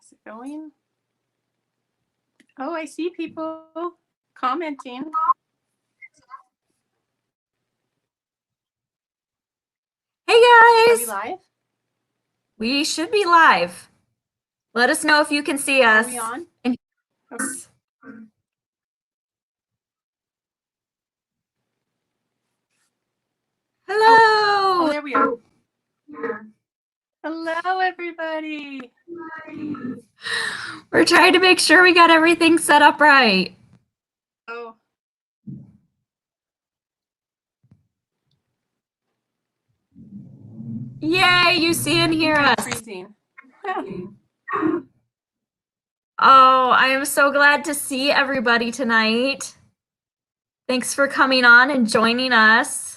Is it going? Oh, I see people commenting. Hey guys! Are we live? We should be live. Let us know if you can see us. Are we on? Hello! Oh, there we are. Hello, everybody. We're trying to make sure we got everything set up right. Oh. Yay, you see and hear us. Freezing. Oh, I am so glad to see everybody tonight. Thanks for coming on and joining us.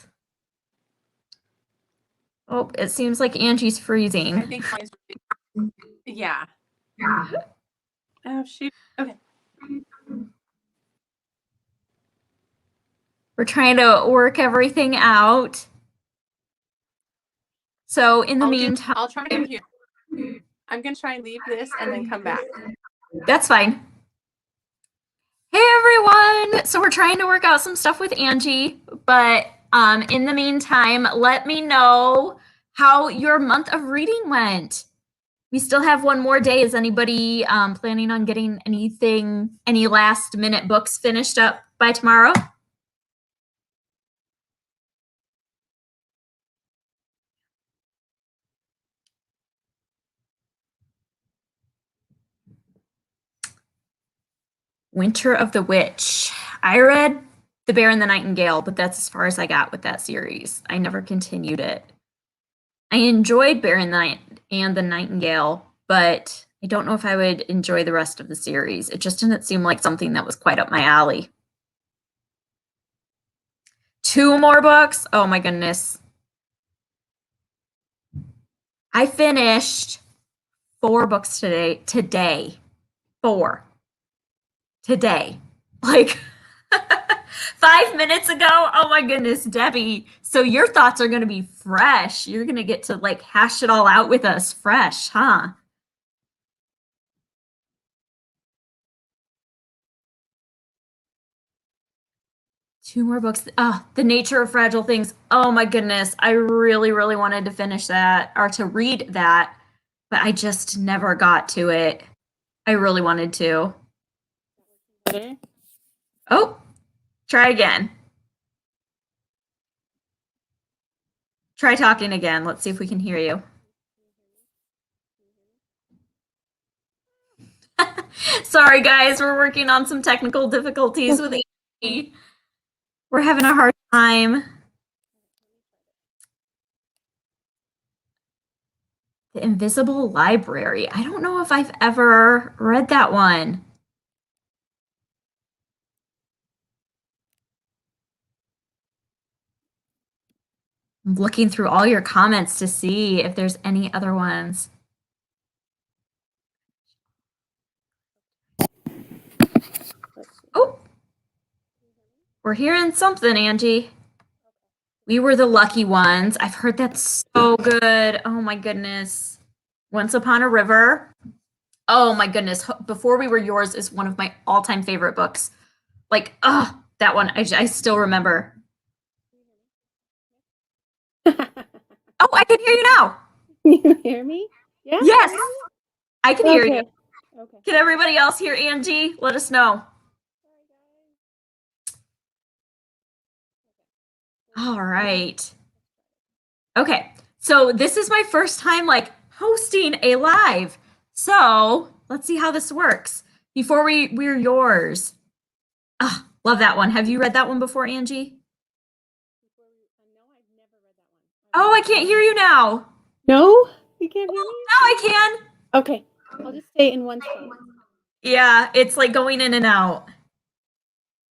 Oh, it seems like Angie's freezing. I think mine's... Yeah. Oh, shoot. Okay. We're trying to work everything out. So in the meantime... I'll try in here. I'm going to try and leave this and then come back. That's fine. Hey everyone! So we're trying to work out some stuff with Angie, but in the meantime, let me know how your month of reading went. We still have one more day. Is anybody planning on getting any last minute books finished up by tomorrow? Winter of the Witch. I read The Bear and the Nightingale, but that's as far as I got with that series. I never continued it. I enjoyed Bear and the Nightingale, but I don't know if I would enjoy the rest of the series. It just didn't seem like something that was quite up my alley. 2 more books? Oh my goodness. I finished 4 books today. 4. Today. Like 5 minutes ago. Oh my goodness, Debbie. So your thoughts are going to be fresh. You're going to get to like hash it all out with us fresh, huh? Two more books. Oh, The Nature of Fragile Things. Oh my goodness. I really, really wanted to finish that or to read that, but I just never got to it. I really wanted to. Oh, try again. Try talking again. Let's see if we can hear you. Sorry, guys. We're working on some technical difficulties with Angie. We're having a hard time. The Invisible Library. I don't know if I've ever read that one. I'm looking through all your comments to see if there's any other ones. Oh, we're hearing something, Angie. We Were the Lucky Ones. I've heard that's so good. Oh my goodness. Once Upon a River. Oh my goodness. Before We Were Yours is one of my all-time favorite books. Like, that one, I still remember. Oh, I can hear you now. You hear me? Yeah. Yes, I can hear you. Okay. Can everybody else hear Angie? Let us know. All right. Okay. So this is my first time like hosting a live. So let's see how this works. Before We're Yours. Love that one. Have you read that one before, Angie? No, I've never read that one. Oh, I can't hear you now. No? You can't hear me? Now I can. Okay. I'll just stay in one spot. Yeah, it's like going in and out.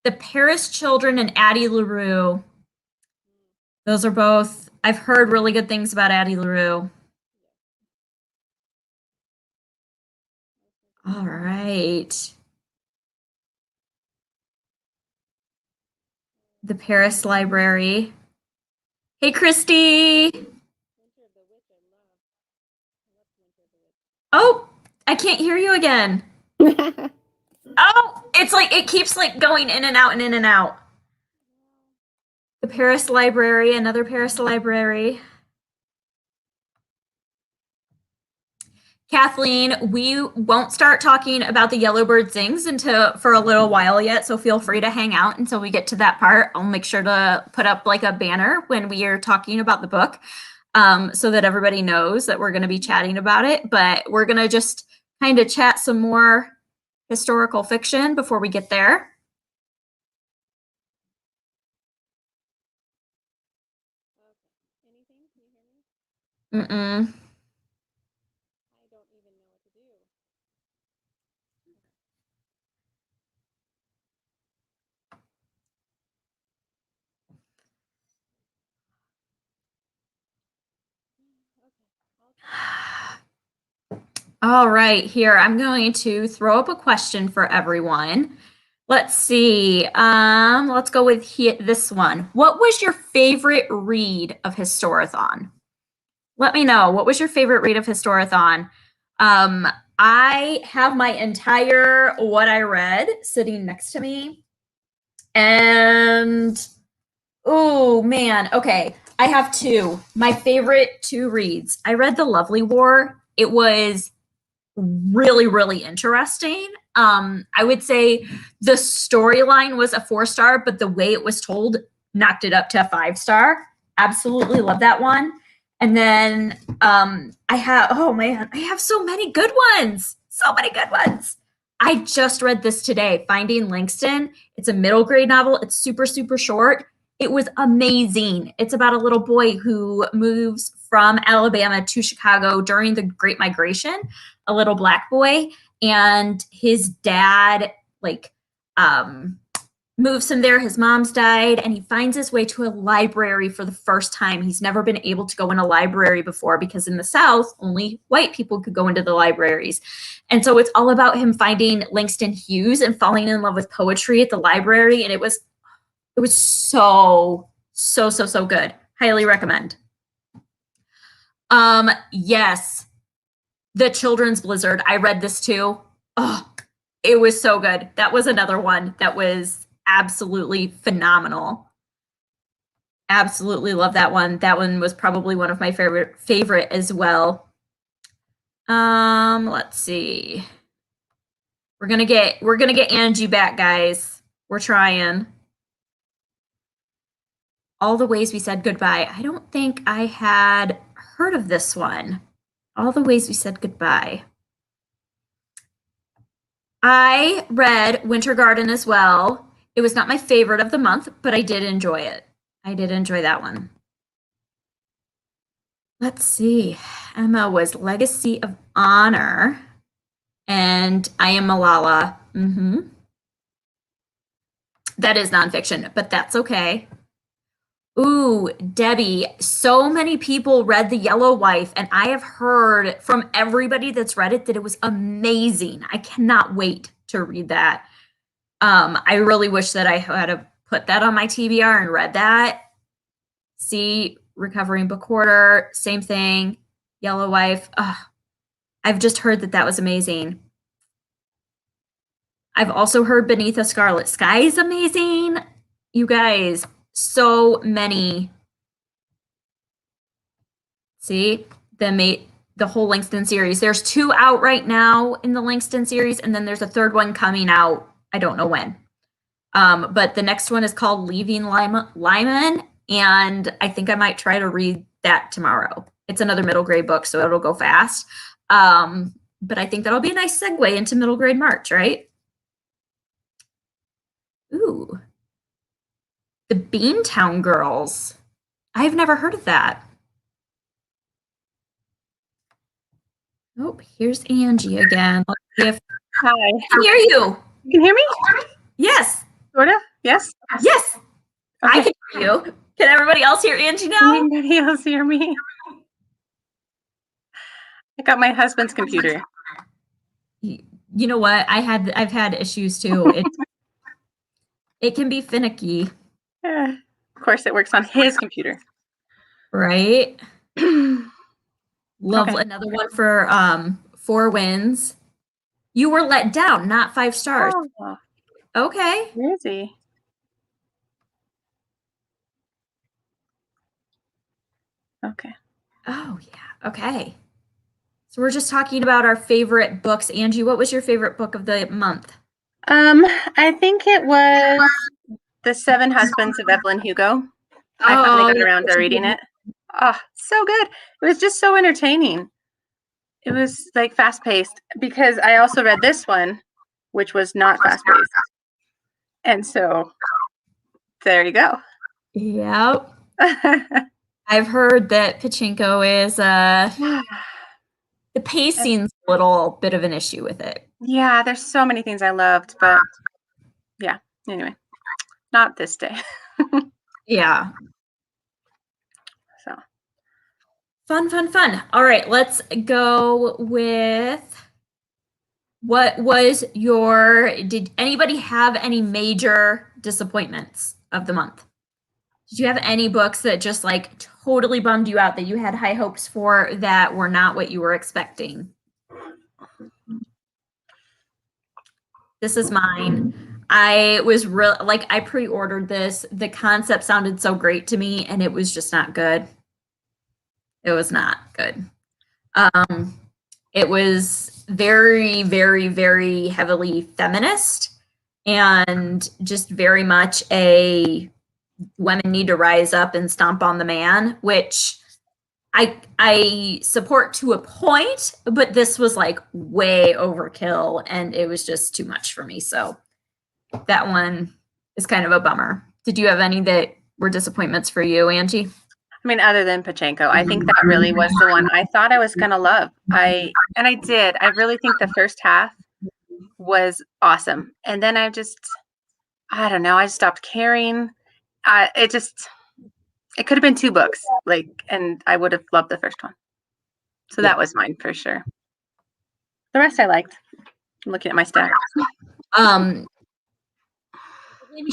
The Paris Children and Addie LaRue. Those are both, I've heard really good things about Addie LaRue. All right. The Paris Library. Hey, Christy. Oh, I can't hear you again. Oh, it's like it keeps like going in and out and in and out. The Paris Library, another Paris Library. Kathleen, we won't start talking about the Yellowbird Sings for a little while yet, so feel free to hang out until we get to that part. I'll make sure to put up like a banner when we are talking about the book, so that everybody knows that we're going to be chatting about it. But we're going to just kind of chat some more historical fiction before we get there. Anything? Can you hear me? Mm-mm. I don't even know what to do. All right, here, I'm going to throw up a question for everyone. Let's see. Let's go with this one. What was your favorite read of Historathon? Let me know. What was your favorite read of Historathon? I have my entire what I read sitting next to me. And, oh, man. Okay, I have two. My favorite two reads. I read The Lovely War. It was really, really interesting. I would say the storyline was a 4-star, but the way it was told knocked it up to a 5-star. Absolutely love that one. And then I have so many good ones. So many good ones. I just read this today, Finding Langston. It's a middle grade novel. It's super, super short. It was amazing. It's about a little boy who moves from Alabama to Chicago during the Great Migration, a little Black boy, and his dad moves him there. His mom's died, and he finds his way to a library for the first time. He's never been able to go in a library before because in the South, only white people could go into the libraries. And so it's all about him finding Langston Hughes and falling in love with poetry at the library. And it was so good. Highly recommend. Yes. The Children's Blizzard. I read this too. Oh, it was so good. That was another one that was absolutely phenomenal. Absolutely love that one. That one was probably one of my favorite as well. Let's see. We're gonna get Angie back, guys. We're trying. All the Ways We Said Goodbye. I don't think I had heard of this one. All the Ways We Said Goodbye. I read Winter Garden as well. It was not my favorite of the month, but I did enjoy it. I did enjoy that one. Let's see. Emma was Legacy of Honor, and I Am Malala. That is nonfiction, but that's okay. Ooh, Debbie, so many people read The Yellow Wife, and I have heard from everybody that's read it that it was amazing. I cannot wait to read that. I really wish that I had put that on my TBR and read that. See, Recovering Book Hoarder, same thing. Yellow Wife. I've just heard that was amazing. I've also heard Beneath a Scarlet Sky is amazing. You guys, so many. See, the whole Langston series. There's 2 out right now in the Langston series, and then there's a 3rd one coming out. I don't know when. But the next one is called Leaving Lyman, and I think I might try to read that tomorrow. It's another middle grade book, so it'll go fast. But I think that'll be a nice segue into middle grade March, right? Ooh. The Beantown Girls. I've never heard of that. Oh, here's Angie again. Let's see if Hi. I can hear you. You can hear me? Yes. Sorta? Yes? Yes. Okay. I can hear you. Can everybody else hear Angie now? Can anybody else hear me? I got my husband's computer. You know what? I've had issues too. It can be finicky, Of course, it works on his computer. right? Love Okay. another one 4 wins. You were let down, not 5 stars. Oh, Okay. where is he? Okay. Oh, yeah. Okay. So we're just talking about our favorite books. Angie, what was your favorite book of the month? I think it was The Seven Husbands of Evelyn Hugo. I finally got around to reading it. Oh, so good. It was just so entertaining. It was like fast paced because I also read this one, which was not fast paced. And so there you go. Yep. I've heard that Pachinko is the pacing's a little bit of an issue with it. Yeah, there's so many things I loved, but yeah, anyway, not this day. Yeah. So Fun. All right, let's go with what was did anybody have any major disappointments of the month? Did you have any books that just like totally bummed you out that you had high hopes for that were not what you were expecting? This is mine. I was I pre-ordered this. The concept sounded so great to me and it was just not good. It was not good. It was very, very, very heavily feminist and just very much a women need to rise up and stomp on the man, which I support to a point, but this was like way overkill and it was just too much for me. So that one is kind of a bummer. Did you have any that were disappointments for you, Angie? I mean, other than Pachinko, I think that really was the one I thought I was gonna love. I did. I really think the first half was awesome, and then I don't know. I stopped caring. It could have been 2 books, and I would have loved the first one. So that was mine for sure. The rest I liked. I'm looking at my stack.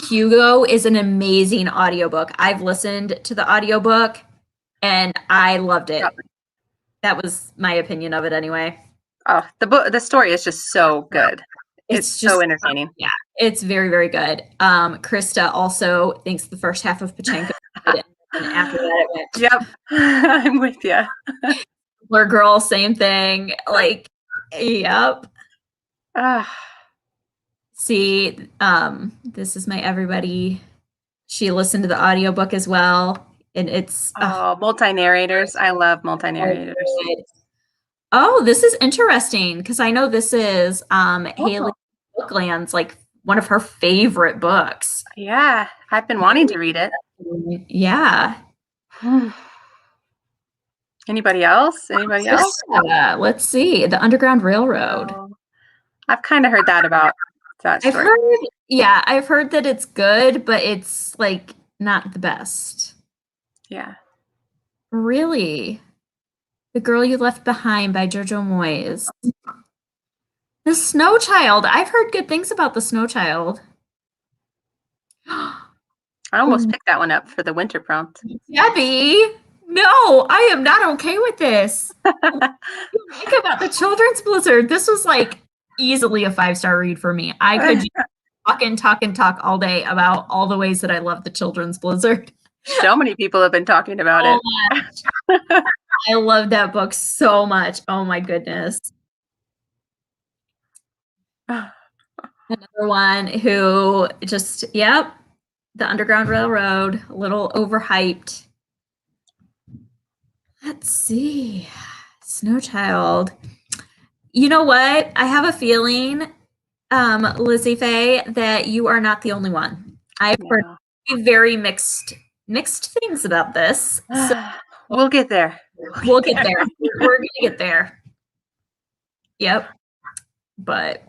Hugo is an amazing audiobook. I've listened to the audiobook and I loved it. That was my opinion of it anyway. Oh, the story is just so good. It's just so entertaining. Yeah, it's very, very good. Krista also thinks the first half of Pachinko and after that it went. Yep. I'm with you. Blur Girl, same thing. Like, yep. See, this is my everybody. She listened to the audiobook as well. And it's multi-narrators. I love multi-narrators. Oh, this is interesting because I know this is Haley Bookland's like one of her favorite books. Yeah, I've been wanting to read it. Yeah. Anybody else? Yeah, let's see. The Underground Railroad. I've kind of heard that about that story. I've heard that it's good, but it's like not the best. Yeah. Really? The Girl You Left Behind by Jojo Moyes. The Snow Child. I've heard good things about The Snow Child. I almost picked that one up for the winter prompt. Debbie, no, I am not okay with this. Think about the Children's Blizzard. This was like easily a 5-star read for me. I could talk all day about all the ways that I love the Children's Blizzard. So many people have been talking about it. I love that book so much. Oh my goodness. Another one who just, The Underground Railroad, a little overhyped. Let's see. Snow Child. You know what? I have a feeling, Lizzie Faye, that you are not the only one. I've heard very mixed things about this. So we'll get there. We'll get there. We're gonna get there. Yep. But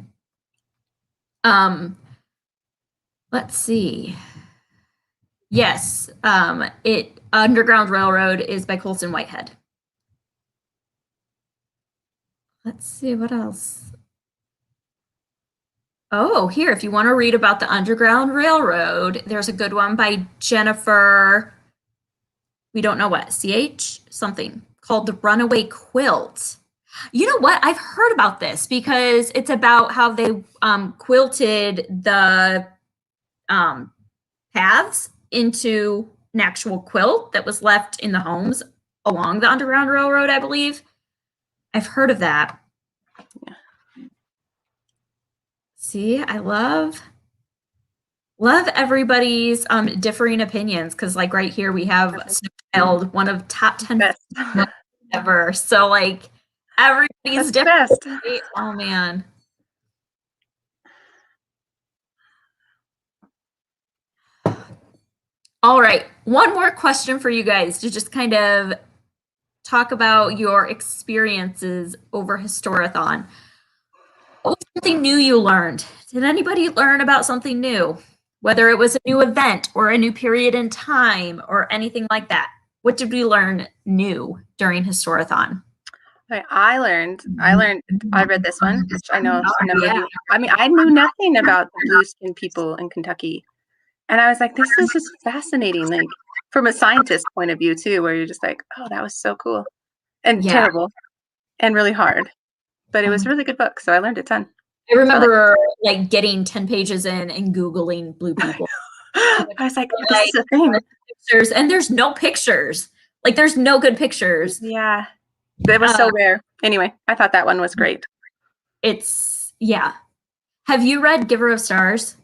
let's see. Yes, Underground Railroad is by Colson Whitehead. Let's see what else. Oh, here, if you want to read about the Underground Railroad, there's a good one by Jennifer, we don't know what, CH something, called The Runaway Quilt. You know what? I've heard about this because it's about how they quilted the paths into an actual quilt that was left in the homes along the Underground Railroad, I believe. I've heard of that. Yeah. See, I love everybody's differing opinions, because like right here we have Snow Child, one of top 10 Best. ever. So like everybody's That's different. best. Right? Oh man. All right, one more question for you guys to just kind of talk about your experiences over Historathon. What was something new you learned? Did anybody learn about something new? Whether it was a new event or a new period in time or anything like that. What did we learn new during Historathon? Okay, I read this one, which I know a number of you. I mean, I knew nothing about the blue skin people in Kentucky. And I was like, this is just fascinating, like from a scientist point of view too, where you're just like, oh, that was so cool and terrible and really hard. But it was a really good book, so I learned a ton. I remember like getting 10 pages in and Googling blue people. I was like, this is a thing. Pictures, and there's no pictures. Like there's no good pictures. Yeah. It was so rare. Anyway, I thought that one was great. Yeah. Have you read Giver of Stars?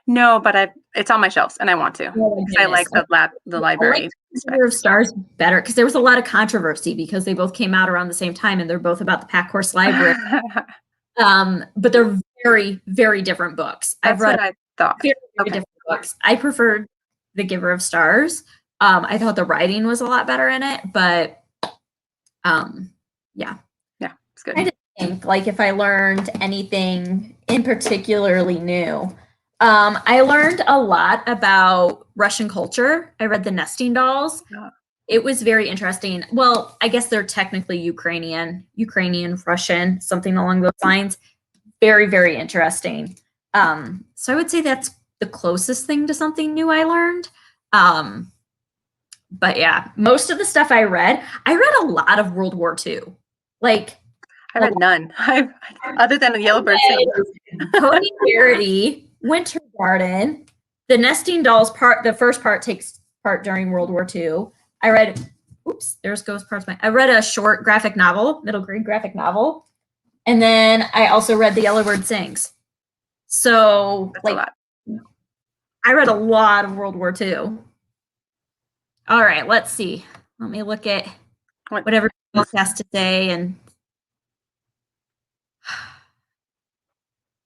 No, but it's on my shelves and I want to. Because I like the library. I like Giver of Stars better because there was a lot of controversy because they both came out around the same time and they're both about the Pack Horse Library. But they're very, very different books. That's what I thought. Very different books. I preferred The Giver of Stars. I thought the writing was a lot better in it, but yeah, it's good. I didn't think like if I learned anything in particularly new. I learned a lot about Russian culture. I read The Nesting Dolls. Yeah. It was very interesting. Well, I guess they're technically Ukrainian, Russian, something along those lines. Very, very interesting. So I would say that's the closest thing to something new I learned. But yeah, most of the stuff I read a lot of World War II. Like I read none. Other than the Yellowbird. Cody Verity, Winter Garden, The Nesting Dolls the first part takes part during World War II. I read, there's ghost parts. I read a short graphic novel, middle grade graphic novel. And then I also read The Yellowbird Sings. So that's a lot. I read a lot of World War II. All right, let's see. Let me look at whatever else has to say. And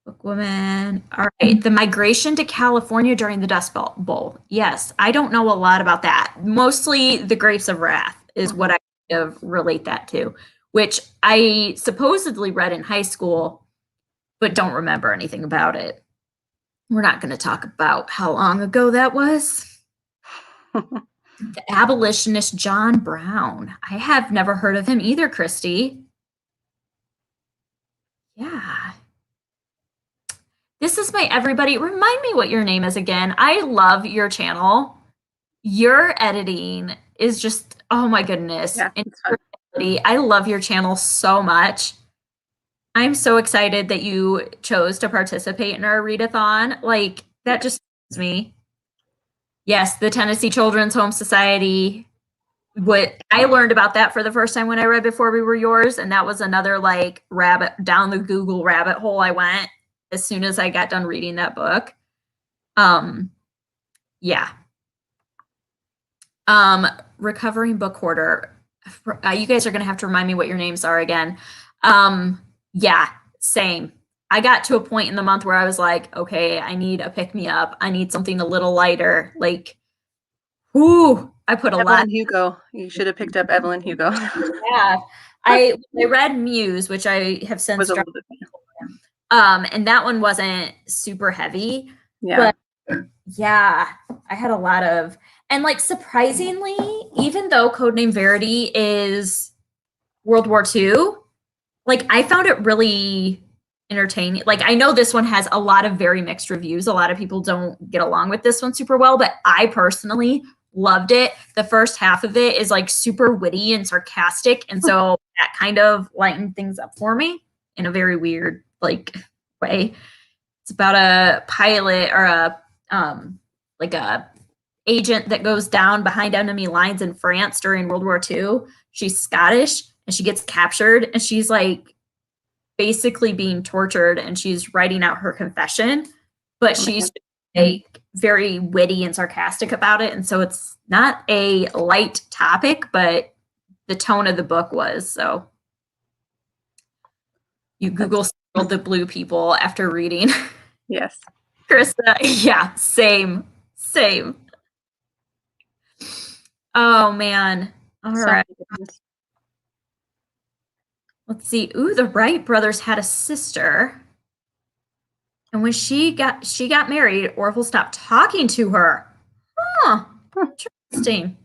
Bookwoman. All right, the migration to California during the Dust Bowl. Yes, I don't know a lot about that. Mostly the Grapes of Wrath is what I kind of relate that to, which I supposedly read in high school, but don't remember anything about it. We're not going to talk about how long ago that was. The abolitionist John Brown. I have never heard of him either, Christy. Yeah. This is my everybody. Remind me what your name is again. I love your channel. Your editing is just, oh my goodness. Yeah, it's fun. I love your channel so much. I'm so excited that you chose to participate in our readathon. Like, that just makes me. Yes, the Tennessee Children's Home Society. What I learned about that for the first time when I read Before We Were Yours, and that was another like rabbit down the Google rabbit hole I went as soon as I got done reading that book. Yeah. Recovering book hoarder. You guys are gonna have to remind me what your names are again. Yeah, same. I got to a point in the month where I was like, okay, I need a pick-me-up. I need something a little lighter. Like, whoo, I put a lot. Hugo. You should have picked up Evelyn Hugo. Yeah. I read Muse, which I have since dropped. And that one wasn't super heavy. Yeah. But yeah, I had a lot of, and like surprisingly, even though Codename Verity is World War II, like I found it really entertaining. Like I know this one has a lot of very mixed reviews. A lot of people don't get along with this one super well, but I personally loved it. The first half of it is like super witty and sarcastic, and so that kind of lightened things up for me in a very weird like way. It's about a pilot or a agent that goes down behind enemy lines in France during World War II. She's Scottish and she gets captured and she's like basically being tortured and she's writing out her confession, but she's like very witty and sarcastic about it. And so it's not a light topic, but the tone of the book was. So you Google the blue people after reading. Yes. Krista, yeah, same. Oh man. All right. Let's see. Ooh, the Wright brothers had a sister. And when she got married, Orville stopped talking to her. Huh. Interesting.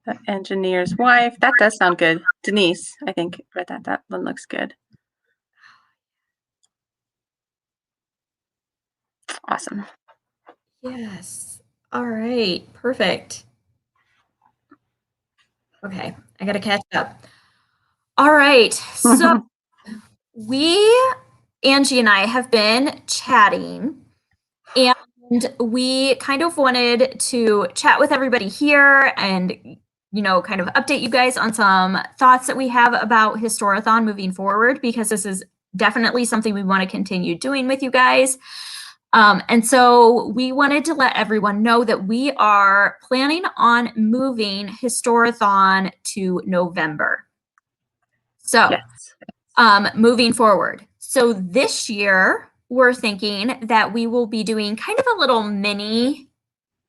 The engineer's wife. That does sound good. Denise, I think, read that. That one looks good. Awesome. Yes. All right. Perfect. Okay. I got to catch up. All right. So Angie and I have been chatting, and we kind of wanted to chat with everybody here and, kind of update you guys on some thoughts that we have about Historathon moving forward, because this is definitely something we want to continue doing with you guys. And so we wanted to let everyone know that we are planning on moving Historathon to November. So yes. Moving forward. So this year, we're thinking that we will be doing kind of a little mini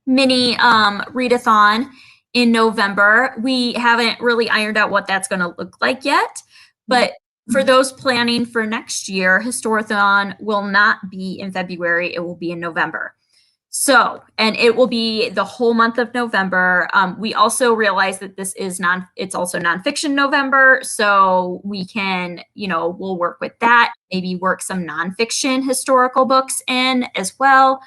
readathon in November. We haven't really ironed out what that's going to look like yet, but for those planning for next year, Historathon will not be in February. It will be in November. So, and it will be the whole month of November. We also realize that this is it's also nonfiction November. So we can, we'll work with that, maybe work some nonfiction historical books in as well.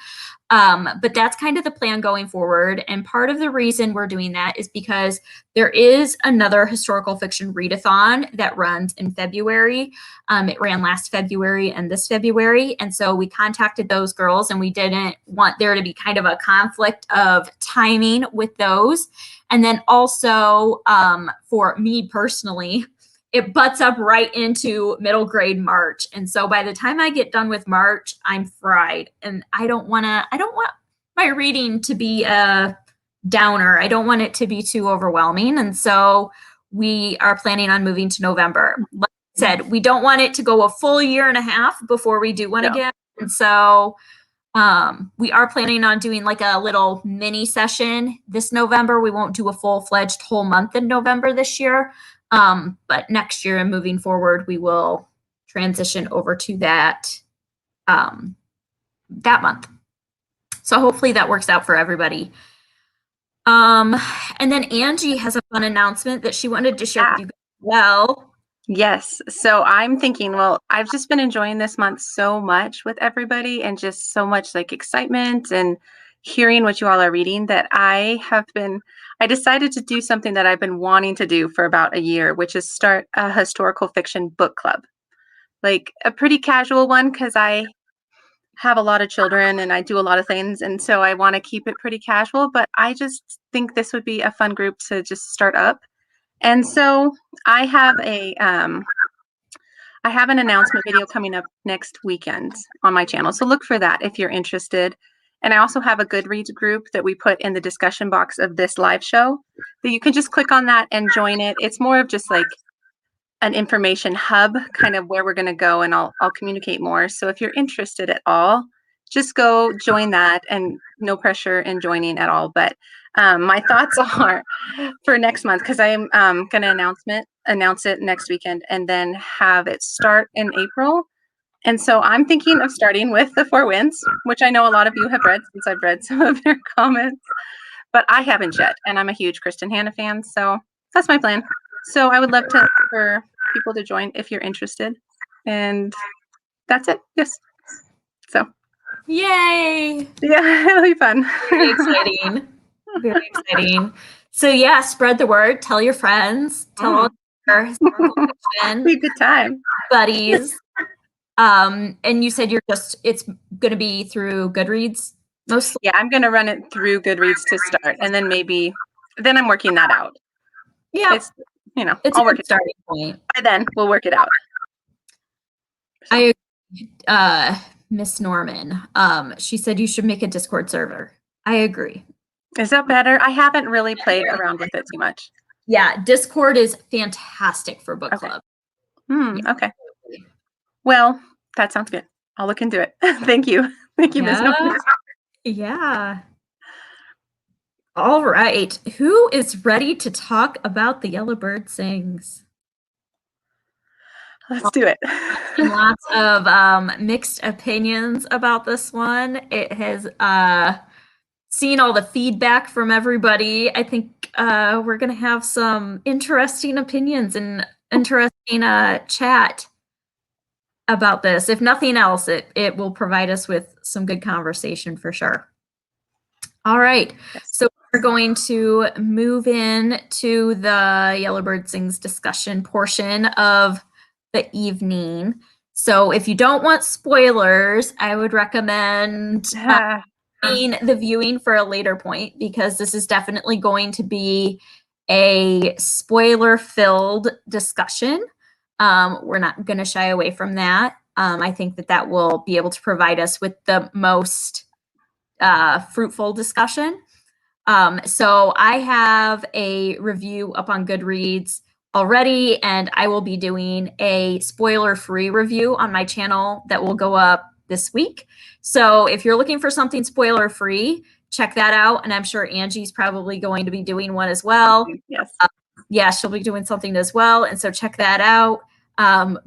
But that's kind of the plan going forward. And part of the reason we're doing that is because there is another historical fiction readathon that runs in February. It ran last February and this February. And so we contacted those girls, and we didn't want there to be kind of a conflict of timing with those. And then also for me personally, it butts up right into middle grade March. And so by the time I get done with March, I'm fried, and I don't want my reading to be a downer. I don't want it to be too overwhelming. And so we are planning on moving to November. Like I said, we don't want it to go a full year and a half before we do one again. And so we are planning on doing like a little mini session this November. We won't do a full-fledged whole month in November this year. But next year and moving forward, we will transition over to that month. So hopefully that works out for everybody. And then Angie has a fun announcement that she wanted to share with you guys as well. Yes. So I'm thinking, well, I've just been enjoying this month so much with everybody, and just so much like excitement and hearing what you all are reading, that I decided to do something that I've been wanting to do for about a year, which is start a historical fiction book club. Like a pretty casual one, because I have a lot of children and I do a lot of things. And so I want to keep it pretty casual, but I just think this would be a fun group to just start up. And so I have an announcement video coming up next weekend on my channel. So look for that if you're interested. And I also have a Goodreads group that we put in the discussion box of this live show, that you can just click on that and join it. It's more of just like an information hub, kind of where we're going to go, and I'll communicate more. So if you're interested at all, just go join that, and no pressure in joining at all. But my thoughts are for next month, because I am going to announce it next weekend, and then have it start in April. And so I'm thinking of starting with The Four Winds, which I know a lot of you have read, since I've read some of your comments, but I haven't yet. And I'm a huge Kristen Hanna fan, so that's my plan. So I would love for people to join if you're interested. And that's it. Yes. So. Yay! Yeah, it'll be fun. Very exciting. Very exciting. So yeah, spread the word. Tell your friends. Tell all your historical fiction Be a good time. buddies. And you said it's going to be through Goodreads mostly? Yeah, I'm going to run it through Goodreads to start, and then then I'm working that out. Yeah. It's, It's I'll a work good it out. starting point. By then, we'll work it out. So. Miss Norman, she said you should make a Discord server. I agree. Is that better? I haven't really played around with it too much. Yeah, Discord is fantastic for book club. Okay. Well, that sounds good. I'll look into it. Thank you. Thank you, Ms. Norman. Yeah. All right. Who is ready to talk about The Yellow Bird Sings? Let's do it. Lots of mixed opinions about this one. It has seen all the feedback from everybody. I think we're going to have some interesting opinions and interesting chat about this. If nothing else, it will provide us with some good conversation for sure. All right. Yes. So we're going to move in to the Yellow Bird Sings discussion portion of the evening. So if you don't want spoilers, I would recommend the viewing for a later point, because this is definitely going to be a spoiler-filled discussion. We're not going to shy away from that. I think that will be able to provide us with the most fruitful discussion. So I have a review up on Goodreads already, and I will be doing a spoiler-free review on my channel that will go up this week. So if you're looking for something spoiler-free, check that out. And I'm sure Angie's probably going to be doing one as well. Yes. Yeah, she'll be doing something as well. And so check that out.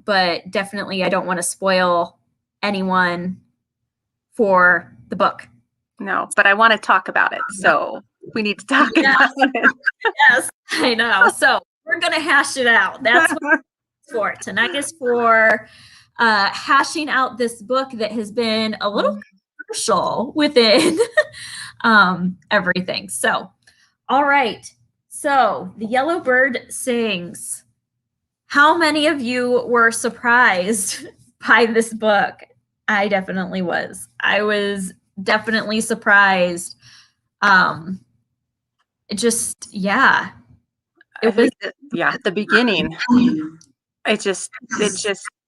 But definitely, I don't want to spoil anyone for the book. No, but I want to talk about it. So we need to talk about it. Yes, I know. So we're going to hash it out. That's what it's for. Tonight is for hashing out this book that has been a little controversial within everything. So, all right. So The Yellow Bird Sings. How many of you were surprised by this book? I definitely was. I was definitely surprised. It was the beginning. It just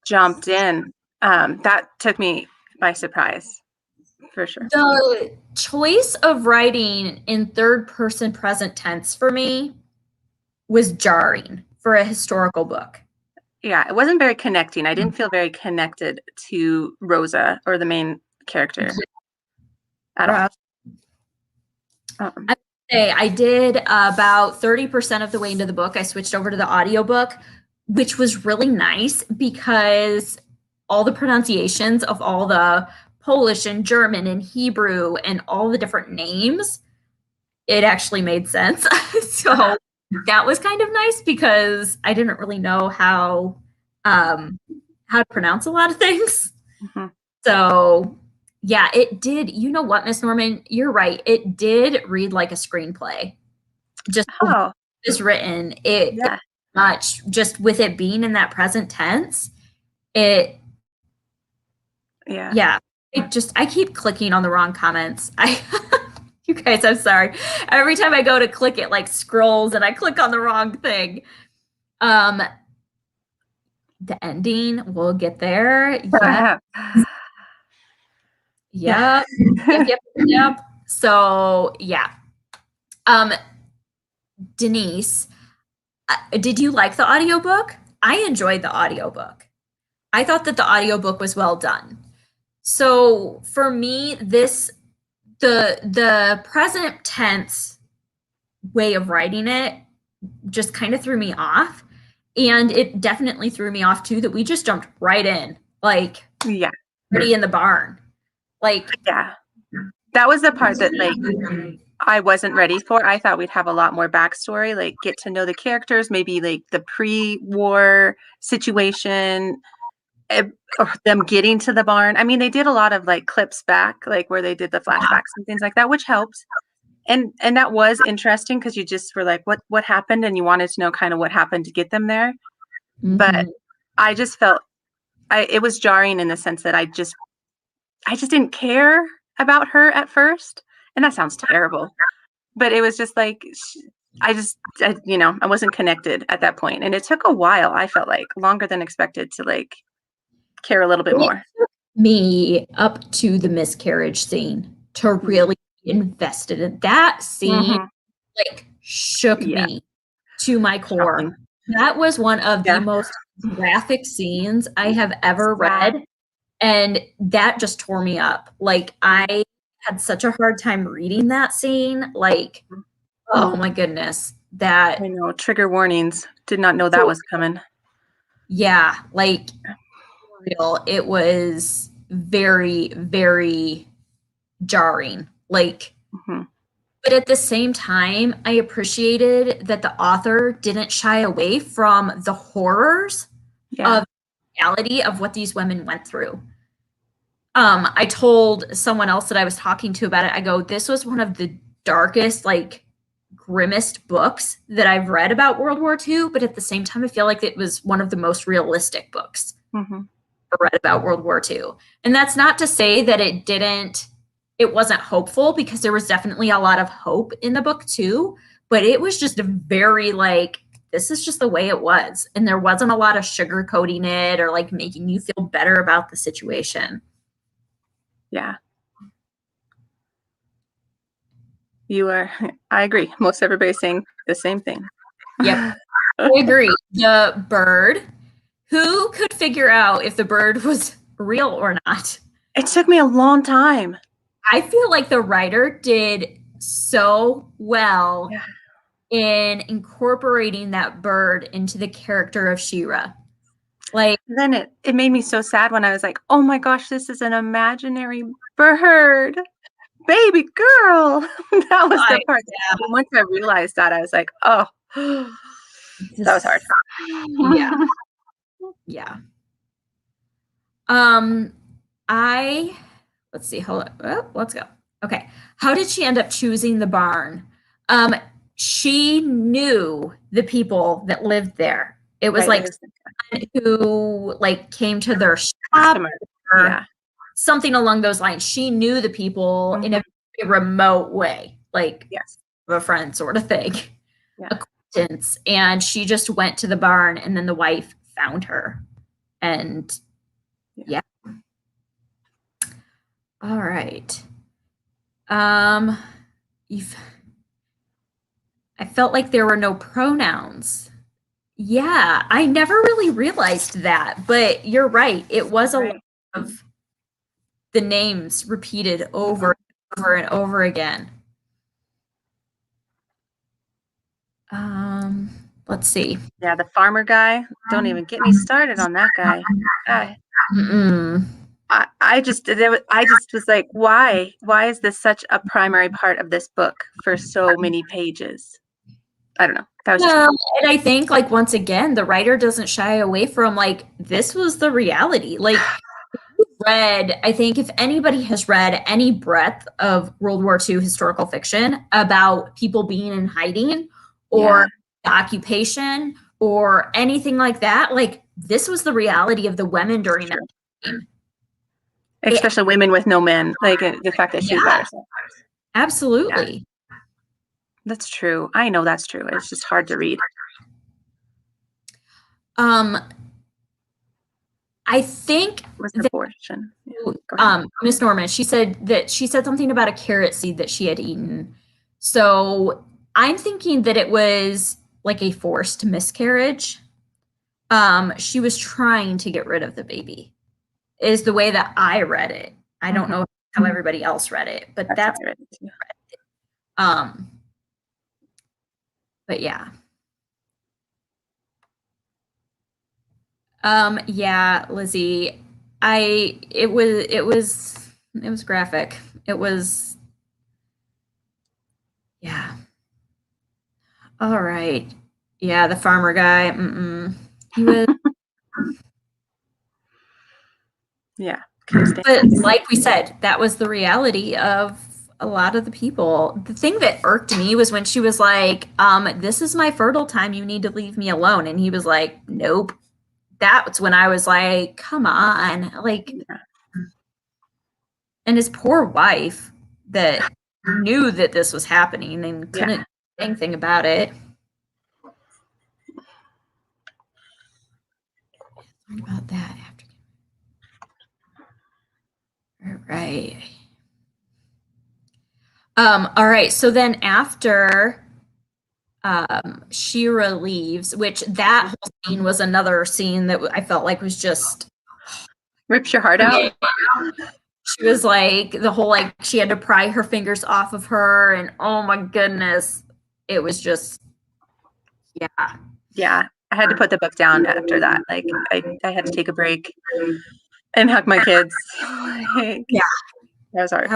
jumped in. That took me by surprise, for sure. The choice of writing in third person present tense for me was jarring for a historical book. Yeah, it wasn't very connecting. I didn't feel very connected to Rosa, or the main character, at all. I did about 30% of the way into the book. I switched over to the audiobook, which was really nice because all the pronunciations of all the Polish and German and Hebrew and all the different names, it actually made sense. So that was kind of nice because I didn't really know how to pronounce a lot of things. Mm-hmm. So yeah, it did. You know what, Miss Norman? You're right. It did read like a screenplay. Just as written. It much just with it being in that present tense. I keep clicking on the wrong comments. You guys, I'm sorry. Every time I go to click, it like scrolls and I click on the wrong thing. The ending, we'll get there. Yep. So yeah. Denise, did you like the audiobook? I enjoyed the audiobook. I thought that the audiobook was well done. So for me, the present tense way of writing it just kind of threw me off. And it definitely threw me off too that we just jumped right in, like pretty in the barn. That was the part that I wasn't ready for. I thought we'd have a lot more backstory, like get to know the characters, maybe like the pre-war situation. them getting to the barn. I mean, they did a lot of like clips back, like where they did the flashbacks and things like that, which helps. And that was interesting because you just were like, what happened? And you wanted to know kind of what happened to get them there. But I just felt it was jarring in the sense that I just didn't care about her at first. And that sounds terrible. But it was just like, I wasn't connected at that point. And it took a while, I felt like, longer than expected to like care a little bit more. Me up to the miscarriage scene to really be invested in that scene, like shook me to my core. Shocking. That was one of the most graphic scenes I have ever read. And that just tore me up. Like I had such a hard time reading that scene. Like, oh my goodness. That I know, trigger warnings. Did not know that was coming. Yeah, like real. It was very, very jarring. Like, but at the same time, I appreciated that the author didn't shy away from the horrors of reality of what these women went through. I told someone else that I was talking to about it, I go, this was one of the darkest, like grimmest books that I've read about World War II, but at the same time, I feel like it was one of the most realistic books I read about World War II. And that's not to say that it wasn't hopeful, because there was definitely a lot of hope in the book too, but it was just a very like, this is just the way it was. And there wasn't a lot of sugarcoating it or like making you feel better about the situation. Yeah. I agree. Most everybody's saying the same thing. Yep. I agree. The bird, who could figure out if the bird was real or not? It took me a long time. I feel like the writer did so well in incorporating that bird into the character of She-Ra. Like, then it made me so sad when I was like, oh my gosh, this is an imaginary bird. Baby girl. That was the part. Once I realized that, I was like, oh, that was hard. Yeah. Let's see. Hold on. Oh, let's go. Okay. How did she end up choosing the barn? She knew the people that lived there. It was like someone who like came to their shop, something along those lines. She knew the people in a very remote way, like a friend sort of thing, acquaintance. And she just went to the barn, and then the wife found her. And all right. I felt like there were no pronouns. Yeah, I never really realized that, but you're right. It was a lot of the names repeated over and over and over again. Let's see. Yeah, the farmer guy. Don't even get me started on that guy. I just was like, why is this such a primary part of this book for so many pages? I don't know. That was and I think like once again, the writer doesn't shy away from like, this was the reality. Like I think if anybody has read any breadth of World War II historical fiction about people being in hiding or occupation or anything like that, like this was the reality of the women during that time. Especially women with no men, like the fact that she was by herself. Absolutely. That's true. I know that's true. It's just hard to read. I think abortion. Miss Norman, she said something about a carrot seed that she had eaten. So I'm thinking that it was like a forced miscarriage. She was trying to get rid of the baby, is the way that I read it. I don't know how everybody else read it, but that's how I read it too. But yeah. Yeah, Lizzie, it was graphic. It was, yeah. All right. Yeah, the farmer guy. He was, Yeah. But like we said, that was the reality of a lot of the people. The thing that irked me was when she was like, this is my fertile time. You need to leave me alone. And he was like, nope. That's when I was like, come on. Like, and his poor wife that knew that this was happening and couldn't do anything about it. Learn about that after. All right. All right. So then after Shira leaves, which that whole scene was another scene that I felt like was just rips your heart out. She was like the whole like she had to pry her fingers off of her, and oh my goodness, it was just yeah. I had to put the book down after that. Like I had to take a break and hug my kids. Like, yeah, that was hard.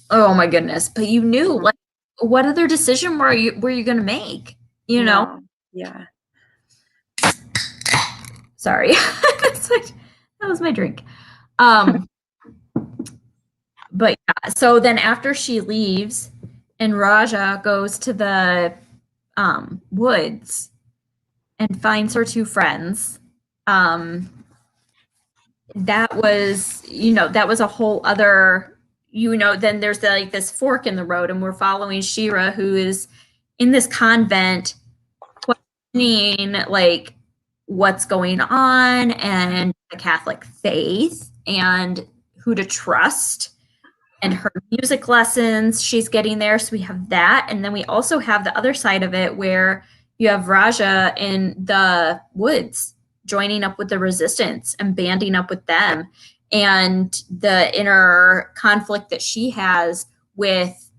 Oh my goodness! But you knew, like, what other decision were you going to make? You know? Yeah. Sorry, that was my drink. But yeah, so then after she leaves, and Raja goes to the woods and finds her two friends. That was, that was a whole other. Then there's like this fork in the road, and we're following Shira, who is in this convent, questioning like what's going on and the Catholic faith and who to trust, and her music lessons she's getting there. So we have that, and then we also have the other side of it where you have Raja in the woods joining up with the resistance and banding up with them, and the inner conflict that she has with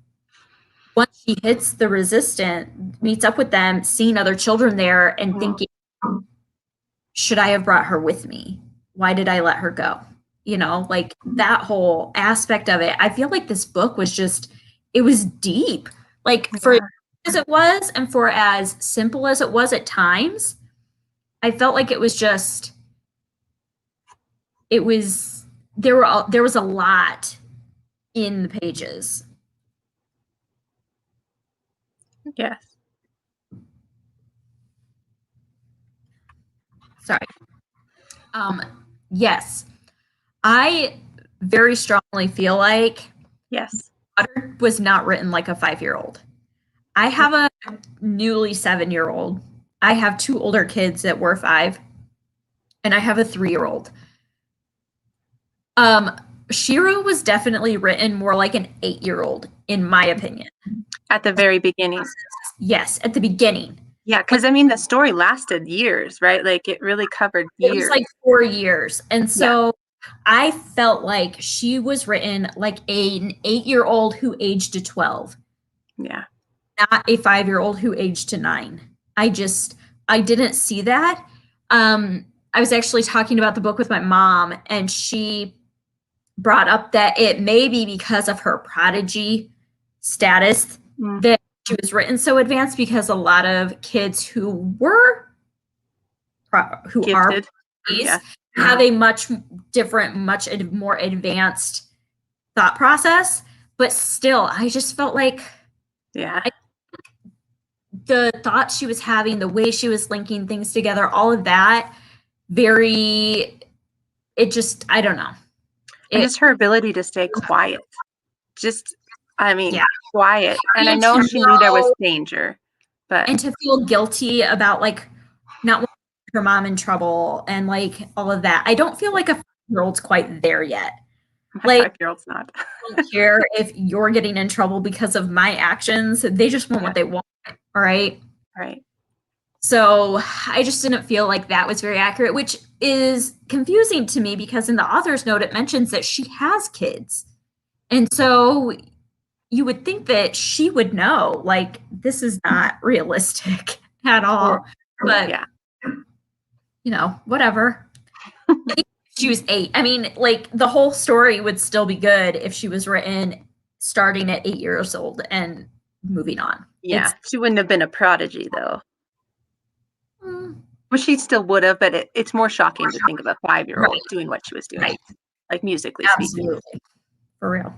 once she hits the resistance, meets up with them, seeing other children there and thinking, should I have brought her with me? Why did I let her go? Like that whole aspect of it. I feel like this book was just, it was deep. Like for as it was, and for as simple as it was at times, I felt like it was just, there was a lot in the pages. Yes. Sorry. Yes. I very strongly feel like Water was not written like a 5-year-old. I have a newly 7-year-old. I have 2 older kids that were 5, and I have a 3-year-old. Shira was definitely written more like an 8-year-old, in my opinion. At the very beginning. Yes, at the beginning. Yeah, because I mean, the story lasted years, right? Like it really covered years. It was like 4 years. And so I felt like she was written like an 8-year-old who aged to 12. Yeah. Not a 5-year-old who aged to 9. I didn't see that. I was actually talking about the book with my mom, and she brought up that it may be because of her prodigy status that she was written so advanced, because a lot of kids who are have a much different, much more advanced thought process. But still, I just felt like the thoughts she was having, the way she was linking things together, all of that, I don't know. And just her ability to stay quiet. Quiet. And I know she knew there was danger, but. And to feel guilty about like not wanting her mom in trouble and like all of that. I don't feel like a 5-year-old's quite there yet. My 5-year-old's not. I don't care if you're getting in trouble because of my actions. They just want what they want. All right. Right. So I just didn't feel like that was very accurate, which is confusing to me because in the author's note, it mentions that she has kids. And so you would think that she would know, like, this is not realistic at all. But, whatever. She was 8. I mean, like, the whole story would still be good if she was written starting at 8 years old and moving on. Yeah, she wouldn't have been a prodigy, though. Well, she still would have, but it's more shocking to think of a 5-year-old doing what she was doing. Right. like musically speaking. Absolutely. For real.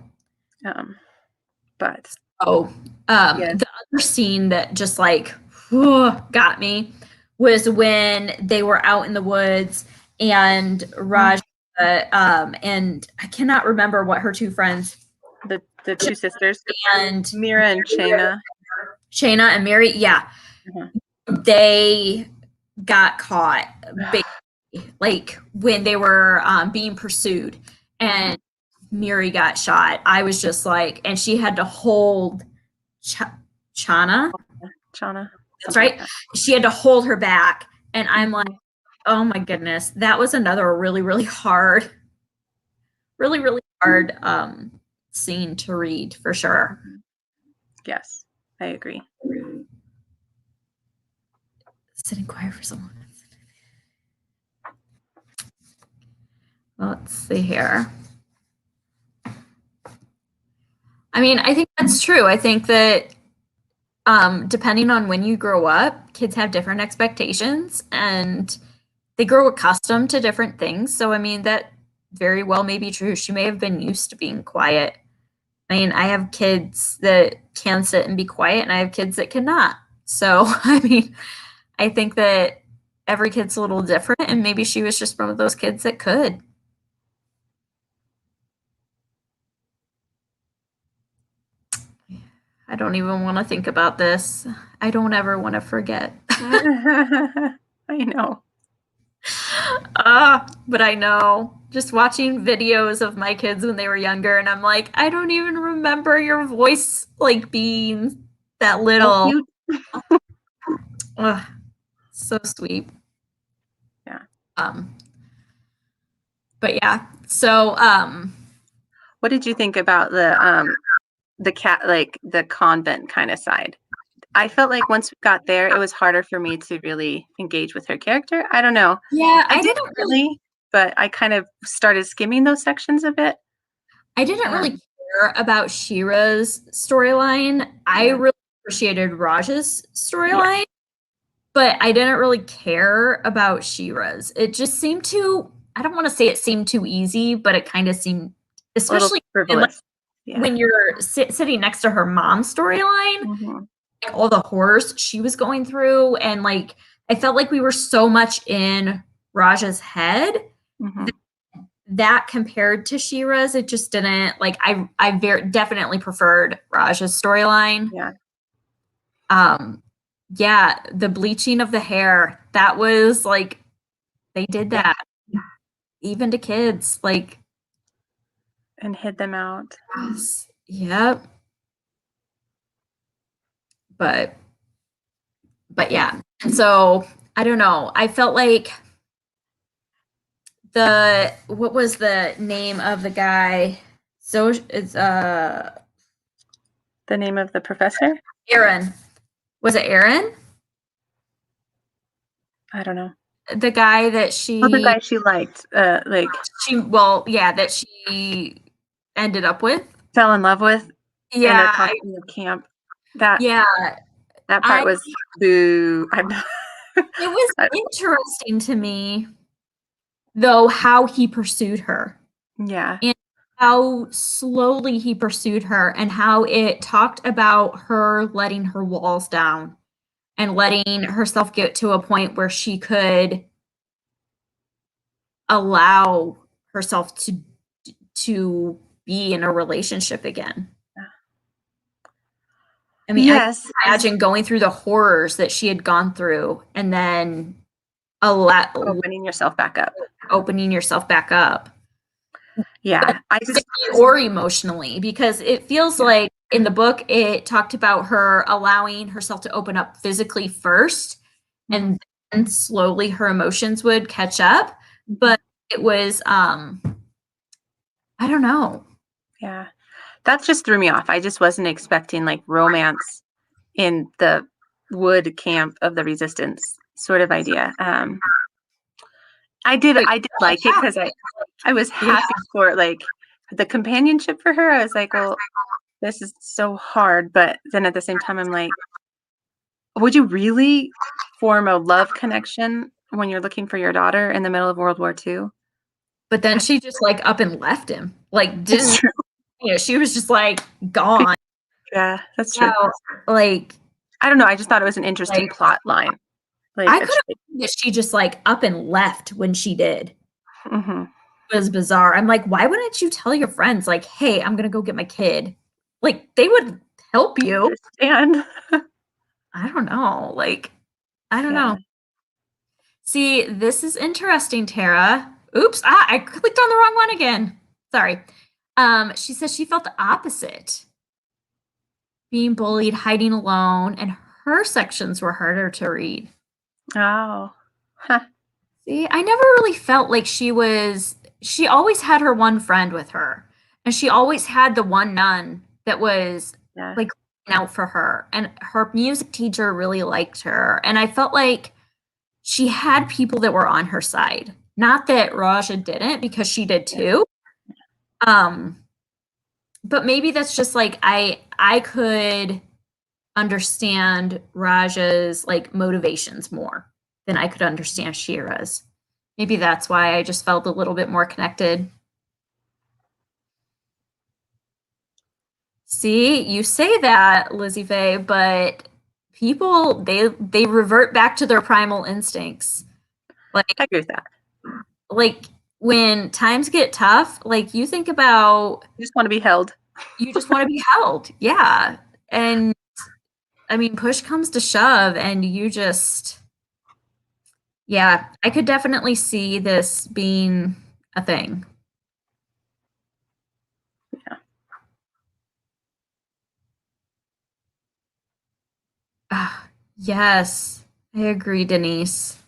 But the other scene that just like got me was when they were out in the woods and Raj and I cannot remember what her two friends, the two sisters, and Mira and Shayna and Mary, they got caught like when they were being pursued and Miri got shot. I was just like, and she had to hold Chana. That's right. Like that. She had to hold her back. And I'm like, oh my goodness, that was another really, really hard scene to read for sure. Yes, I agree. Sitting quiet for so long. Let's see here. I mean, I think that's true. I think that depending on when you grow up, kids have different expectations and they grow accustomed to different things. So, I mean, that very well may be true. She may have been used to being quiet. I mean, I have kids that can sit and be quiet, and I have kids that cannot. So, I mean, I think that every kid's a little different, and maybe she was just one of those kids that could. I don't even want to think about this. I don't ever want to forget. I know. But I know. Just watching videos of my kids when they were younger, and I'm like, I don't even remember your voice like being that little. So sweet. Yeah. But yeah. So what did you think about the cat, like the convent kind of side? I felt like once we got there, it was harder for me to really engage with her character. I don't know. Yeah, I didn't really, but I kind of started skimming those sections a bit. I didn't really care about Shira's storyline. I really appreciated Raj's storyline, but I didn't really care about Shira's. It just seemed too, I don't want to say it seemed too easy, but it kind of seemed, especially when you're sitting next to her mom's storyline, like all the horrors she was going through. And like, I felt like we were so much in Raja's head that compared to Shira's, it just didn't, like, I definitely preferred Raja's storyline. The bleaching of the hair, that was like, they did that even to kids, like, and hid them out. Yep. But yeah. And so I don't know. I felt like what was the name of the guy? So it's the name of the professor? Aaron. Was it Aaron? I don't know. The guy that she the guy she liked, that she ended up with. Fell in love with. Yeah. In the camp. That part was boo. It was interesting to me, though, how he pursued her. Yeah. And how slowly he pursued her, and how it talked about her letting her walls down and letting herself get to a point where she could allow herself to be in a relationship again. I mean, I imagine going through the horrors that she had gone through and then opening yourself back up. Yeah. Or emotionally, because it feels like in the book, it talked about her allowing herself to open up physically first, and then slowly her emotions would catch up. But it was, I don't know. Yeah. That just threw me off. I just wasn't expecting like romance in the wood camp of the resistance sort of idea. I did like it because I was happy for like the companionship for her. I was like, well, this is so hard. But then at the same time, I'm like, would you really form a love connection when you're looking for your daughter in the middle of World War II? But then she just like up and left him. Like It's didn't, true. you know, she was just like gone. Yeah, that's true. So, like I don't know. I just thought it was an interesting plot line. Like I a could have that she just like up and left when she did. mm-hmm. It was bizarre. I'm like, why wouldn't you tell your friends, like, hey, I'm gonna go get my kid? Like, they would help you. Understand. I don't know. Like, I don't Yeah. know. See, this is interesting, Tara. Oops, I clicked on the wrong one again. Sorry. She says she felt the opposite. Being bullied, hiding alone, and her sections were harder to read. Oh. Huh. See, I never really felt like she always had her one friend with her. And she always had the one nun that was Yeah. like looking out for her. And her music teacher really liked her. And I felt like she had people that were on her side. Not that Raja didn't, because she did too. But maybe that's just like I could understand Raja's like motivations more than I could understand Shira's. Maybe that's why I just felt a little bit more connected. See, you say that, Lizzie Faye, but people they revert back to their primal instincts. I agree with that. Like when times get tough, like you think about You just want to be held. you just want to be held. Yeah. And I mean, push comes to shove and you just yeah, I could definitely see this being a thing. Yeah. Yes, I agree, Denise.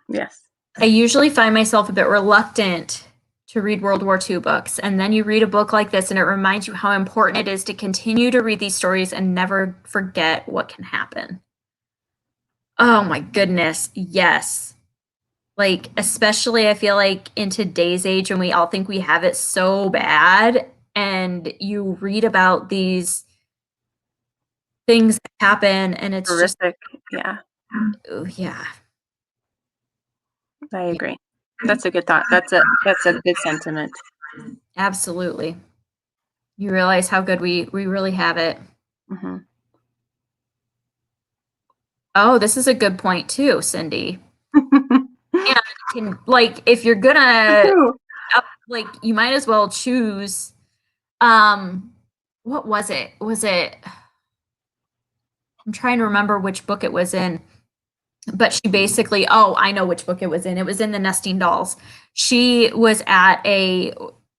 Yes. I usually find myself a bit reluctant to read World War II books, and then you read a book like this and it reminds you how important it is to continue to read these stories and never forget what can happen. Oh my goodness, yes. Like, especially I feel like in today's age when we all think we have it so bad, and you read about these things that happen, and it's Horrific. Yeah. just, yeah. I agree. That's a good thought. That's a good sentiment. Absolutely. You realize how good we really have it. Mm-hmm. Oh, this is a good point too, Cindy. And can, like, if you're gonna like, you might as well choose. What was it? Was it? I'm trying to remember which book it was in. But she basically, oh, I know which book it was in. It was in the Nesting Dolls. She was at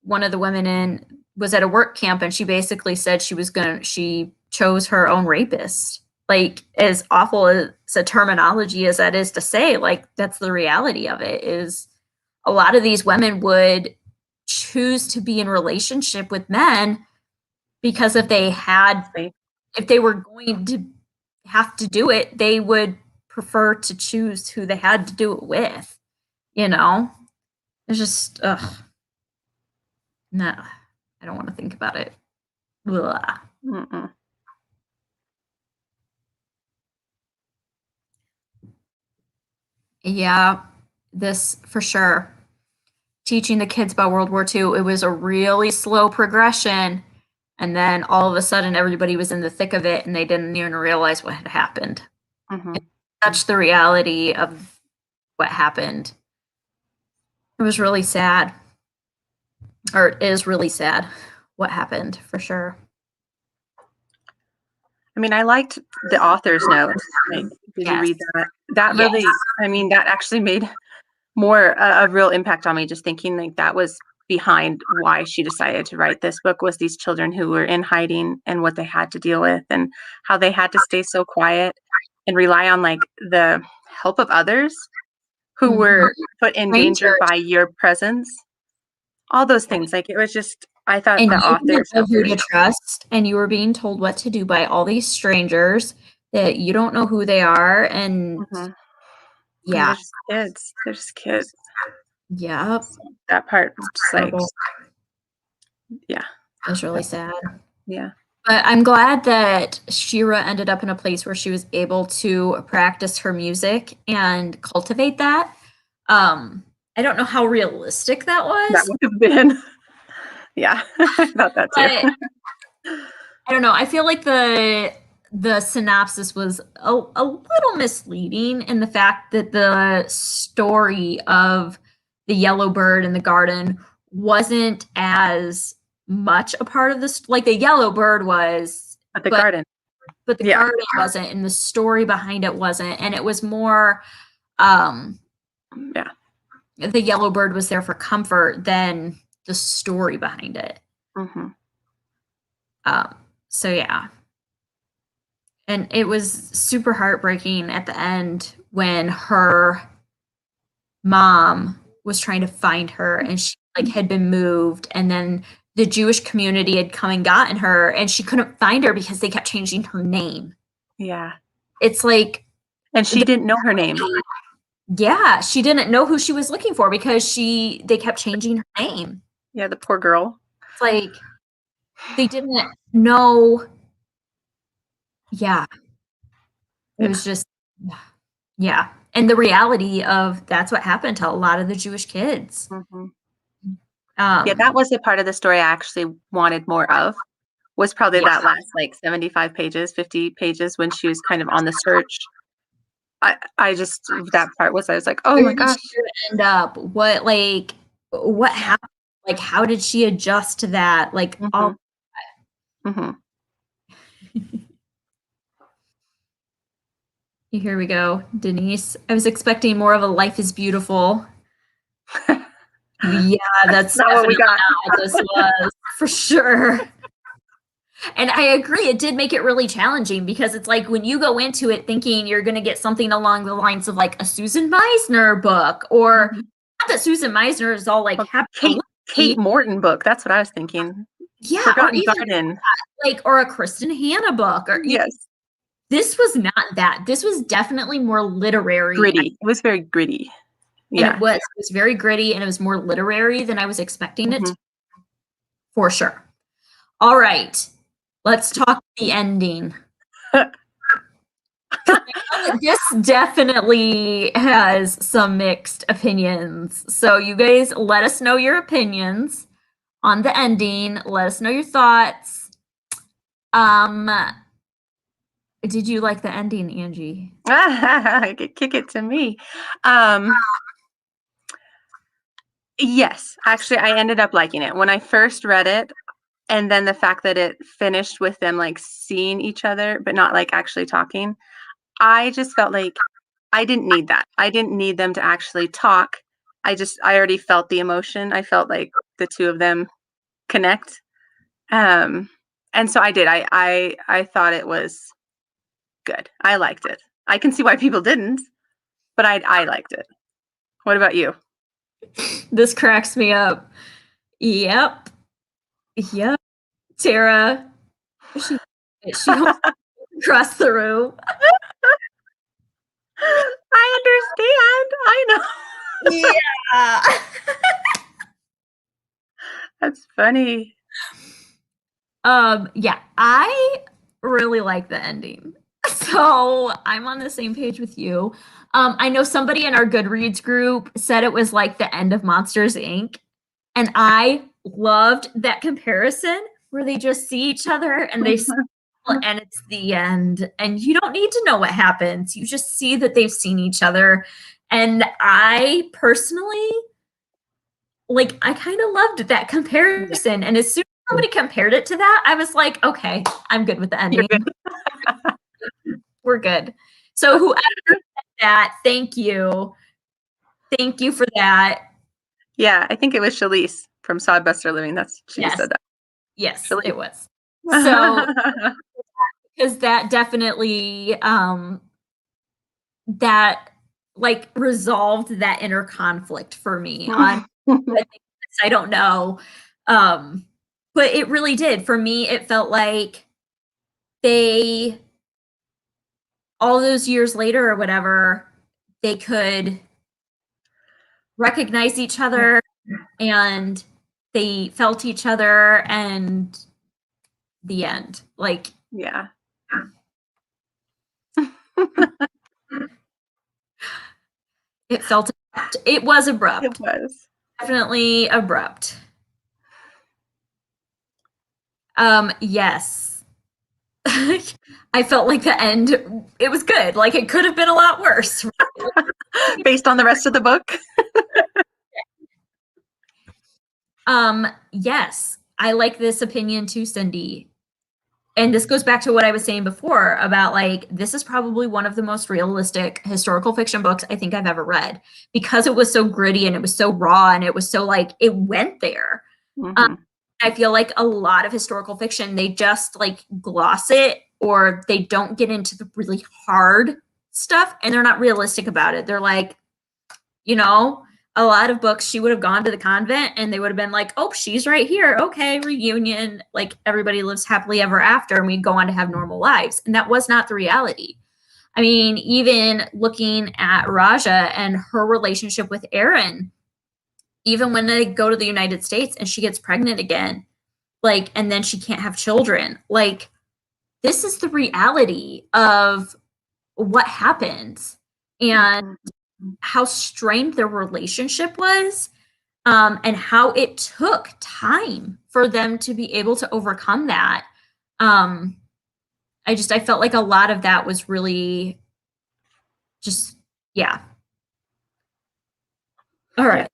one of the women was at a work camp, and she basically said she chose her own rapist. Like, as awful as a terminology as that is to say, like, that's the reality of it, is a lot of these women would choose to be in relationship with men because if they were going to have to do it, they would prefer to choose who they had to do it with. You know? It's just, ugh. No, I don't want to think about it. Blah. Mm-mm. Yeah, this for sure. Teaching the kids about World War II, it was a really slow progression. And then all of a sudden, everybody was in the thick of it and they didn't even realize what had happened. Mm-hmm. Such the reality of what happened. It was really sad. Or it is really sad what happened, for sure. I mean, I liked the author's note. Like, did you read that? That really, I mean, that actually made more a real impact on me, just thinking like that was behind why she decided to write this book, was these children who were in hiding and what they had to deal with and how they had to stay so quiet and rely on like the help of others who were put in danger by your presence. All those things. Like, it was just, I thought And the you author didn't know who to trust, and you were being told what to do by all these strangers that you don't know who they are, and yeah, they're just kids. They're just kids. Yep. So that part was just like, yeah, it was really sad. Yeah. But I'm glad that Shira ended up in a place where she was able to practice her music and cultivate that. I don't know how realistic that was. That would have been. Yeah, I thought that too. I don't know. I feel like the synopsis was a little misleading in the fact that the story of the yellow bird in the garden wasn't as much a part of this. Like the yellow bird was, At the garden. but the garden wasn't, and the story behind it wasn't, and it was more. Yeah. The yellow bird was there for comfort than the story behind it. Mm-hmm. So yeah. And it was super heartbreaking at the end when her mom was trying to find her and she like had been moved, and then the Jewish community had come and gotten her and she couldn't find her because they kept changing her name. Yeah. It's like, and she didn't know her name. Yeah, she didn't know who she was looking for because they kept changing her name. Yeah, the poor girl. It's like they didn't know. Yeah. It was just, yeah. And the reality of that's what happened to a lot of the Jewish kids. Mm-hmm. Yeah, that Um, was the part of the story I actually wanted more of, was probably that last like 75 pages, 50 pages when she was kind of on the search. I just, that part was, I was like, oh my where did gosh. she end up? What happened? Like, how did she adjust to that? Like, all Mm-hmm. Here we go, Denise. I was expecting more of a Life is Beautiful. Yeah, that's not what we got. Not what this was, for sure. And I agree, it did make it really challenging because it's like when you go into it thinking you're going to get something along the lines of like a Susan Meisner book, or not that Susan Meisner is all like Kate Morton book. That's what I was thinking. Yeah, Forgotten Garden. Like, or a Kristen Hanna book. Or yes. This was not that. This was definitely more literary. Gritty. It was very gritty. Yeah. And it was very gritty and it was more literary than I was expecting it to, for sure. All right. Let's talk the ending. This definitely has some mixed opinions. So you guys let us know your opinions on the ending. Let us know your thoughts. Did you like the ending, Angie? Kick it to me. Yes, actually, I ended up liking it. When I first read it, and then the fact that it finished with them like seeing each other, but not like actually talking, I just felt like I didn't need that. I didn't need them to actually talk. I already felt the emotion. I felt like the two of them connect. And so I did. I thought it was good. I liked it. I can see why people didn't, but I liked it. What about you? This cracks me up. Yep. Tara, she across the room. I understand. I know. Yeah. That's funny. Yeah, I really like the ending. So I'm on the same page with you. I know somebody in our Goodreads group said it was like the end of Monsters, Inc. And I loved that comparison where they just see each other and they and it's the end. And you don't need to know what happens. You just see that they've seen each other. And I personally, like, I kind of loved that comparison. And as soon as somebody compared it to that, I was like, okay, I'm good with the ending. We're good. So whoever said that, thank you. Thank you for that. Yeah, I think it was Shalise from Sodbuster Living. She said that. Yes, Shalise. it was. So because that definitely that like resolved that inner conflict for me on I don't know. But it really did. For me, it felt like they all those years later or whatever, they could recognize each other and they felt each other and the end. Like, yeah. It felt It was abrupt. It was. Definitely abrupt. Yes. I felt like the end, it was good. Like it could have been a lot worse. Based on the rest of the book? Yes. I like this opinion too, Cindy. And this goes back to what I was saying before about like, this is probably one of the most realistic historical fiction books I think I've ever read because it was so gritty and it was so raw and it was so like, it went there. Mm-hmm. I feel like a lot of historical fiction, they just like gloss it or they don't get into the really hard stuff and they're not realistic about it. They're like, you know, a lot of books, she would have gone to the convent and they would have been like, oh, she's right here. Okay, reunion. Like everybody lives happily ever after and we'd go on to have normal lives. And that was not the reality. I mean, even looking at Raja and her relationship with Aaron, even when they go to the United States and she gets pregnant again, like, and then she can't have children, like, this is the reality of what happens and how strained their relationship was, and how it took time for them to be able to overcome that. I felt like a lot of that was really just, yeah. All right.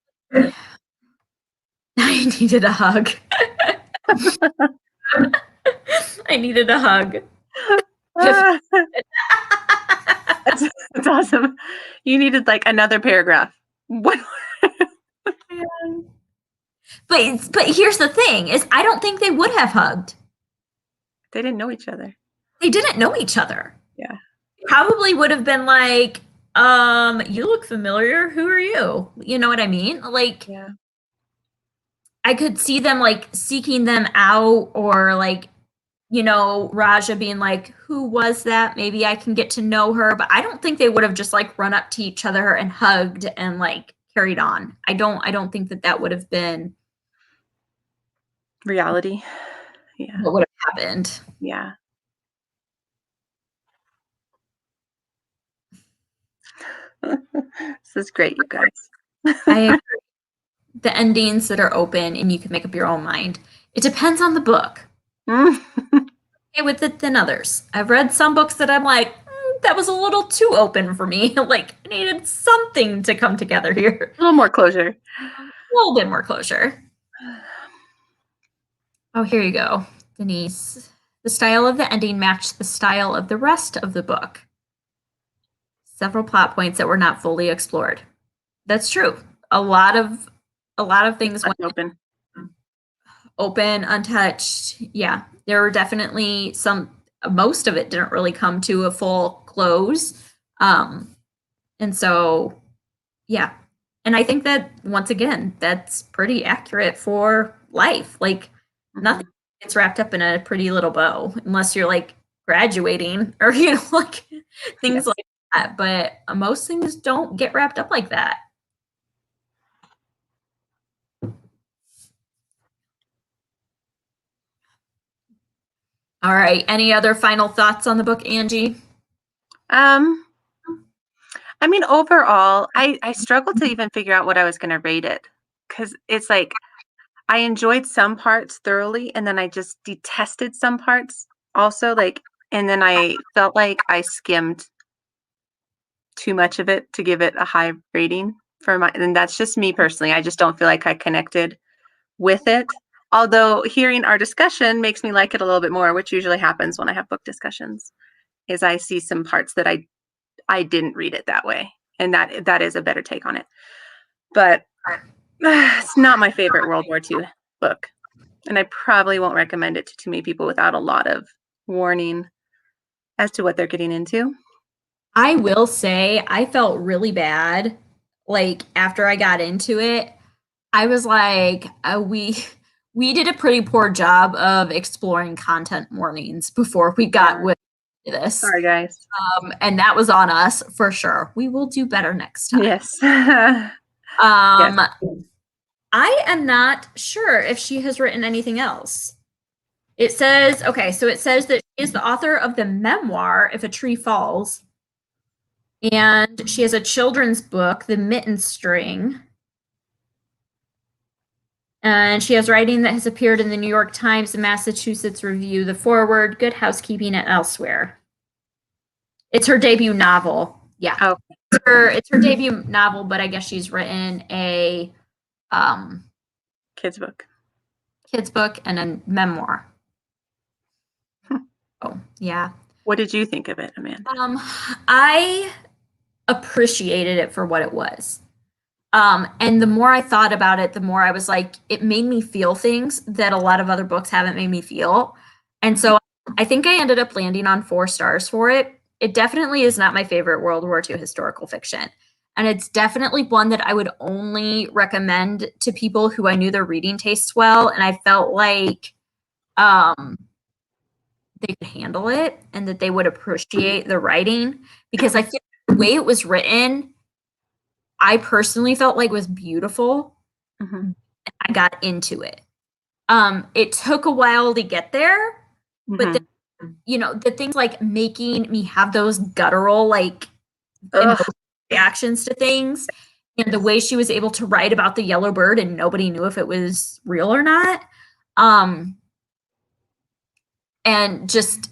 I needed a hug. I needed a hug. That's awesome. You needed like another paragraph. What? But here's the thing is I don't think they would have hugged. They didn't know each other. They didn't know each other. Yeah. Probably would have been like, you look familiar. Who are you? You know what I mean? Like, yeah. I could see them like seeking them out or like, you know, Raja being like, who was that? Maybe I can get to know her. But I don't think they would have just like run up to each other and hugged and like carried on. I don't think that would have been reality. Yeah. What would have happened. Yeah. This is great, you guys. I agree. The endings that are open and you can make up your own mind. It depends on the book. Okay with it than others. I've read some books that I'm like, that was a little too open for me. Like, I needed something to come together here. A little more closure. A little bit more closure. Oh, here you go, Denise. The style of the ending matched the style of the rest of the book. Several plot points that were not fully explored. That's true. A lot of things went open, untouched. Yeah, there were definitely most of it didn't really come to a full close. And so, yeah. And I think that, once again, that's pretty accurate for life. Like, nothing gets wrapped up in a pretty little bow, unless you're, like, graduating or, you know, like, things like that. But most things don't get wrapped up like that. All right. Any other final thoughts on the book, Angie? I mean, overall, I struggled to even figure out what I was going to rate it, because it's like I enjoyed some parts thoroughly, and then I just detested some parts also. Like, and then I felt like I skimmed too much of it to give it a high rating and that's just me personally. I just don't feel like I connected with it. Although hearing our discussion makes me like it a little bit more, which usually happens when I have book discussions, is I see some parts that I didn't read it that way. And that is a better take on it. But it's not my favorite World War II book. And I probably won't recommend it to too many people without a lot of warning as to what they're getting into. I will say I felt really bad. Like, after I got into it, I was like, we did a pretty poor job of exploring content warnings before we got with this. Sorry, guys. And that was on us for sure. We will do better next time. Yes. Yes. I am not sure if she has written anything else. It says, okay, so it says that she is the author of the memoir, If a Tree Falls. And she has a children's book, The Mitten String. And she has writing that has appeared in the New York Times, the Massachusetts Review, the Forward, Good Housekeeping, and elsewhere. It's her debut novel. Yeah. Oh, It's her debut novel, but I guess she's written a kids book. kids book and a memoir. Oh, yeah. What did you think of it, Amanda? I appreciated it for what it was. And the more I thought about it, the more I was like, it made me feel things that a lot of other books haven't made me feel. And so I think I ended up landing on 4 stars for it. It definitely is not my favorite World War II historical fiction. And it's definitely one that I would only recommend to people who I knew their reading tastes well. And I felt like they could handle it and that they would appreciate the writing, because I feel like the way it was written, I personally felt like was beautiful. Mm-hmm. I got into it. It took a while to get there, but then, you know, the things like making me have those guttural like reactions to things, and the way she was able to write about the yellow bird and nobody knew if it was real or not. And just,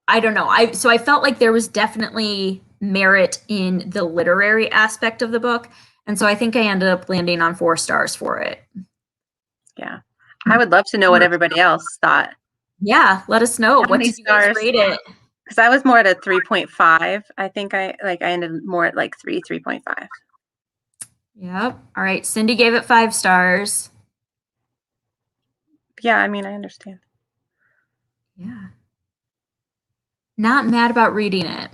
I don't know. So I felt like there was definitely merit in the literary aspect of the book. And so I think I ended up landing on 4 stars for it. Yeah. I would love to know what everybody else thought. Yeah, let us know. How What many did you guys stars? rate it? Because I was more at a 3.5. I think I ended more at like 3.5. Yep. All right. Cindy gave it 5 stars. Yeah, I mean, I understand. Yeah. Not mad about reading it.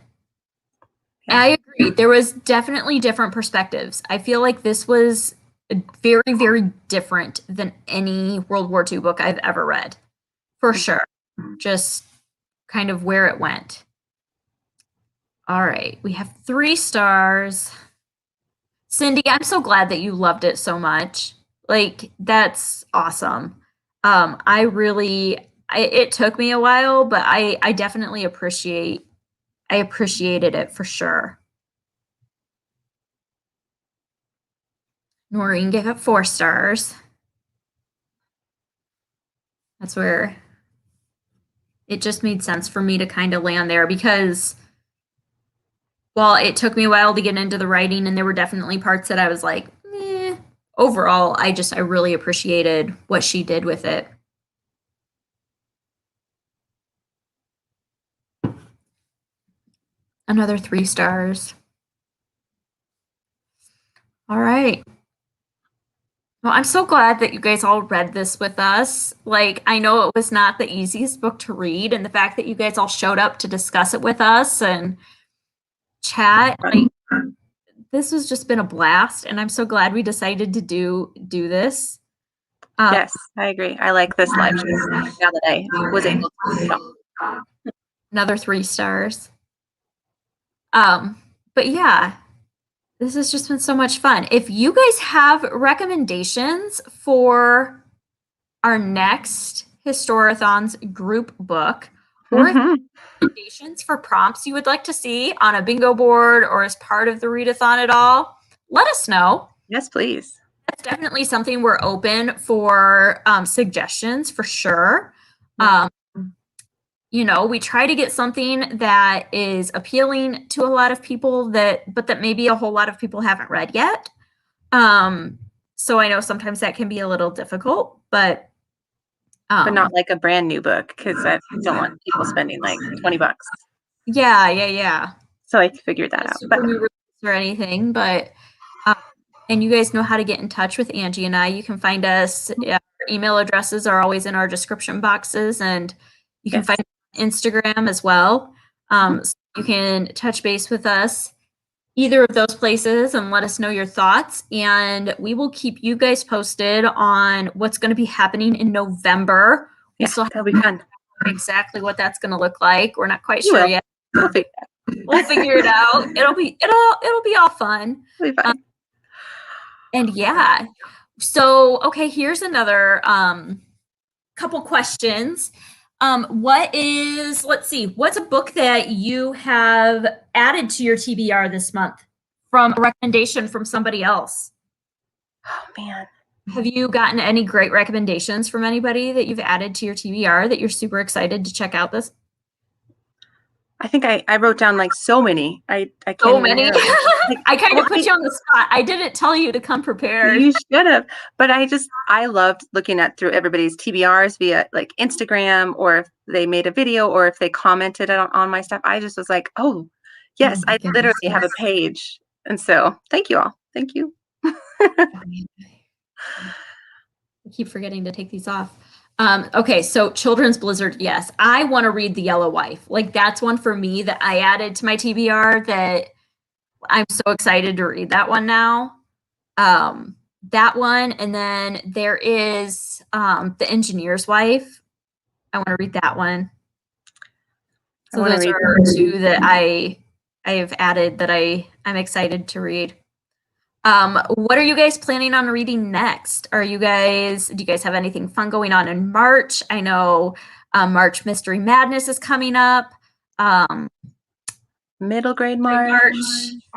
Yeah. I agree. There was definitely different perspectives. I feel like this was very, very different than any World War II book I've ever read. For sure. Just kind of where it went. All right. We have 3 stars. Cindy, I'm so glad that you loved it so much. Like, that's awesome. It took me a while, but I definitely appreciated it for sure. Noreen gave it 4 stars. That's where it just made sense for me to kind of land there, because while it took me a while to get into the writing and there were definitely parts that I was like, overall, I really appreciated what she did with it. Another 3 stars. All right. Well, I'm so glad that you guys all read this with us. Like, I know it was not the easiest book to read, and the fact that you guys all showed up to discuss it with us and chat, like, this has just been a blast, and I'm so glad we decided to do this. Yes, I agree. I like this live show now that I was able to. Another 3 stars. But yeah, this has just been so much fun. If you guys have recommendations for our next Historathon's group book, or recommendations for prompts you would like to see on a bingo board or as part of the readathon at all, let us know. Yes, please. That's definitely something we're open for suggestions for sure. You know, we try to get something that is appealing to a lot of people but that maybe a whole lot of people haven't read yet. So I know sometimes that can be a little difficult, but not like a brand new book, because I don't want people spending like $20. Yeah. So I figured that out. But new release or anything, but and you guys know how to get in touch with Angie and I. You can find us. Our email addresses are always in our description boxes, and you can find Instagram as well. So you can touch base with us either of those places and let us know your thoughts, and we will keep you guys posted on what's going to be happening in November. Yeah, that'll be fun. Exactly what that's going to look like. We're not quite sure yet. We'll figure it out. It'll be all fun. It'll be fun. And yeah. So, okay, here's another couple questions. Let's see, what's a book that you have added to your TBR this month from a recommendation from somebody else? Oh, man. Have you gotten any great recommendations from anybody that you've added to your TBR that you're super excited to check out this? I think I wrote down like so many. I can't So even many. narrow it. Like, I kind well, of put you on the spot. I didn't tell you to come prepared. you should have. But I loved looking at through everybody's TBRs via like Instagram, or if they made a video, or if they commented on my stuff. I just was like, oh, yes, my I goodness, literally have a yes. page. And so thank you all. Thank you. I keep forgetting to take these off. Okay, so Children's Blizzard, yes. I want to read The Yellow Wife. Like, that's one for me that I added to my TBR that I'm so excited to read that one now. That one, and then there is The Engineer's Wife. I want to read that one. So those are two that I have added that I'm excited to read. What are you guys planning on reading next? Do you guys have anything fun going on in March? I know March Mystery Madness is coming up. Middle grade March.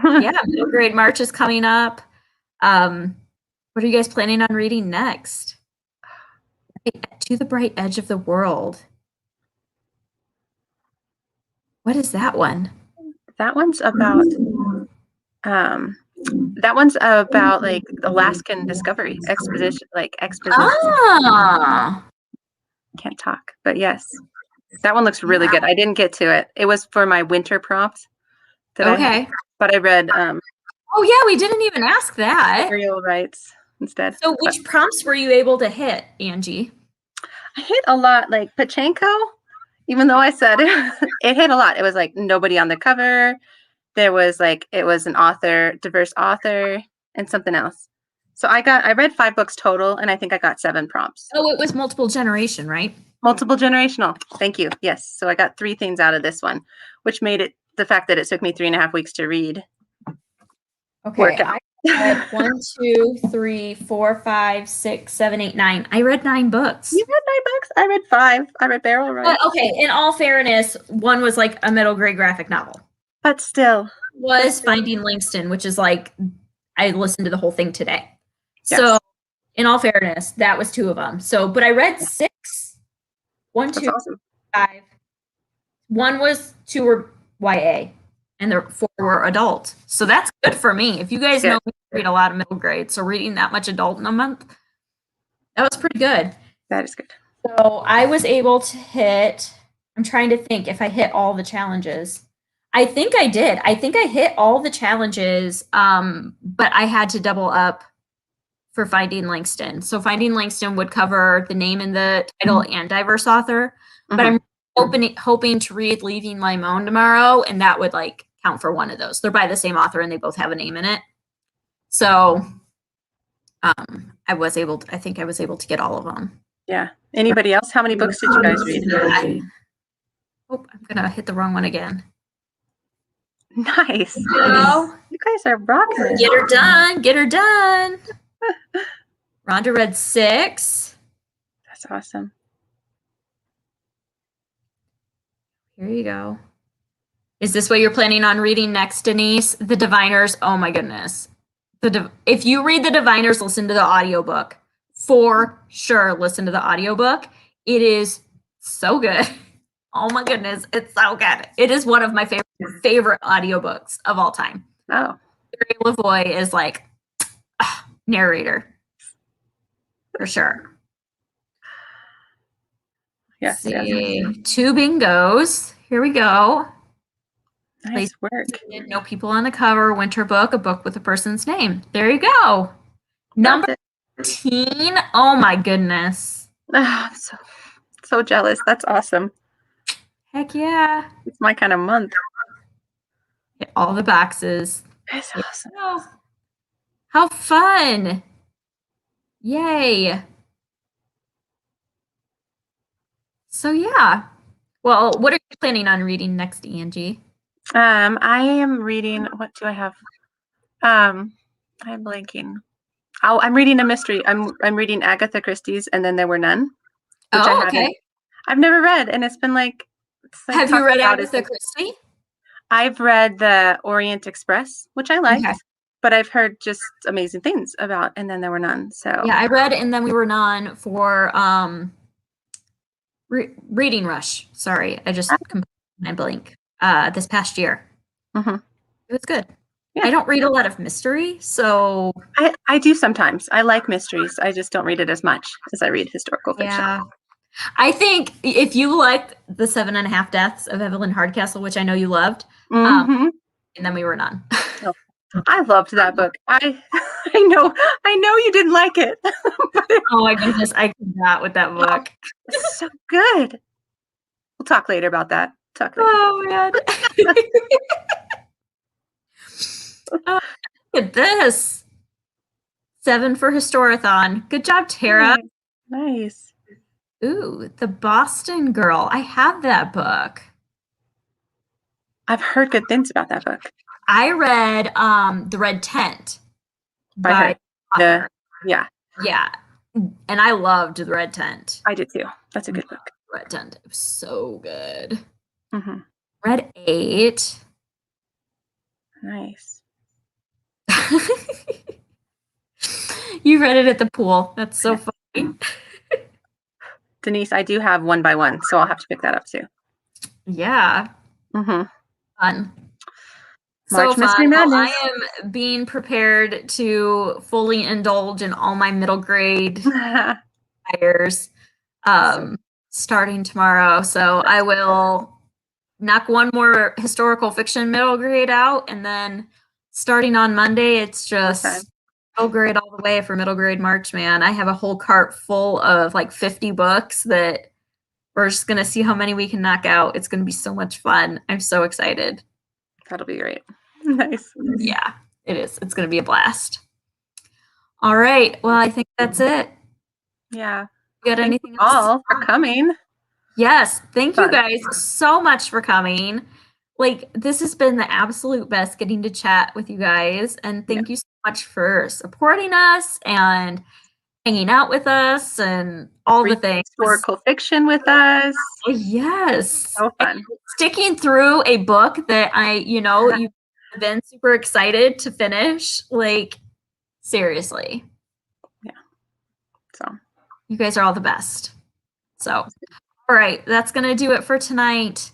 Yeah, middle grade March is coming up. What are you guys planning on reading next? To the Bright Edge of the World. What is that one? That one's about like Alaskan discovery exposition, Ah. Can't talk, but yes, that one looks really good. I didn't get to it. It was for my winter prompt. Okay. But I read. Oh yeah, we didn't even ask that. Aerial rights instead. So which prompts were you able to hit, Angie? I hit a lot, like Pachenko, even though I said it hit a lot. It was like nobody on the cover. There was like, it was an author, diverse author, and something else. So I read 5 books total, and I think I got 7 prompts. Oh, it was multiple generation, right? Multiple generational. Thank you. Yes. So I got 3 things out of this one, which made it the fact that it took me 3.5 weeks to read. Okay. Work out. I read 1, 2, 3, 4, 5, 6, 7, 8, 9. I read 9 books. You read 9 books? I read 5. I read Barrel Rights. But okay, in all fairness, one was like a middle grade graphic novel. But still. Was Finding Langston, which is like, I listened to the whole thing today. Yes. So in all fairness, that was 2 of them. So, but I read 6. 1, 2, awesome. 5. 1 was 2 were YA, and the 4 were adult. So that's good for me. If you guys know me, I read a lot of middle grade, so reading that much adult in a month, that was pretty good. That is good. So I was able to hit, I'm trying to think if I hit all the challenges. I think I did. I think I hit all the challenges, but I had to double up for Finding Langston. So Finding Langston would cover the name and the title and diverse author, but I'm hoping to read Leaving Limon tomorrow, and that would like count for one of those. They're by the same author and they both have a name in it. So I think I was able to get all of them. Yeah. Anybody else? How many books did you guys read? Oh, I'm gonna hit the wrong one again. Nice. Hello. You guys are rocking it. Get her done. Get her done. Rhonda read 6. That's awesome. Here you go. Is this what you're planning on reading next, Denise? The Diviners. Oh my goodness. If you read The Diviners, listen to the audiobook. For sure, listen to the audiobook. It is so good. Oh my goodness, it's so good. It is one of my favorite audiobooks of all time. Oh. Gary Lavoie is like narrator. For sure. Yes. See, 2 bingos. Here we go. Nice work. No people on the cover. Winter book, a book with a person's name. There you go. Number 13. Oh my goodness. Oh, I'm so jealous. That's awesome. Heck yeah. It's my kind of month. Hit all the boxes. That's awesome. Oh, how fun. Yay. So yeah. Well, what are you planning on reading next, Angie? I am reading, what do I have? I'm blanking. I'm reading a mystery. I'm reading Agatha Christie's And Then There Were None. Oh, okay. I've never read, and it's been like. Have you talked read about as, Agatha Christie? I've read the Orient Express, which I liked, Okay. but I've heard just amazing things about, and then there were none. So Yeah, I read And Then We Were None for Reading Rush. Sorry, I just completed my blank this past year. Mhm. It was good. Yeah. I don't read a lot of mystery, so I do sometimes. I like mysteries. I just don't read it as much as I read historical fiction. yeah. I think if you liked The 7.5 Deaths of Evelyn Hardcastle, which I know you loved, Mhm. And Then We Were None. I loved that book. I know you didn't like it. Oh my goodness, I could not with that book. It's so good. We'll talk later about that. Talk later. Oh man. Oh, look at this. 7 for Historathon. Good job, Tara. Nice. Ooh, The Boston Girl. I have that book. I've heard good things about that book. I read The Red Tent By her. author. Yeah, Yeah. And I loved The Red Tent. I did too. That's a good book. Red Tent. It was so good. Mm-hmm. Read 8. Nice. You read it at the pool. That's so funny. Denise, I do have 1 by 1, so I'll have to pick that up too. Yeah. Mm-hmm. Fun. March So Mystery fun. Well, Madness. I am being prepared to fully indulge in all my middle grade fires starting tomorrow. So I will knock one more historical fiction middle grade out, and then starting on Monday, it's just middle grade all the way for middle grade March, man. I have a whole cart full of like 50 books that we're just going to see how many we can knock out. It's going to be so much fun. I'm so excited. That'll be great. Nice. Yeah, it is. It's going to be a blast. All right. Well, I think that's it. Yeah. You got Thank anything you else? all for coming. Yes. Thank you Fun. guys so much for coming. Like, this has been the absolute best getting to chat with you guys. And thank you so much for supporting us and hanging out with us and all the things. Historical fiction with us. Yes. So fun. And sticking through a book that you've been super excited to finish. Like, seriously. Yeah. So you guys are all the best. So, all right, that's going to do it for tonight.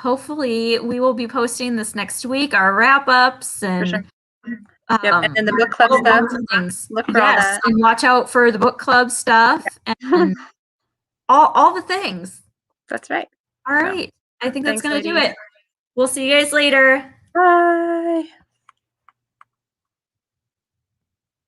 Hopefully we will be posting this next week, our wrap-ups and for sure. And then the book club stuff. Things. Look for all that. And watch out for the book club stuff and all the things. That's right. All right. I think that's Thanks, going to do ladies. it. We'll see you guys later. Bye.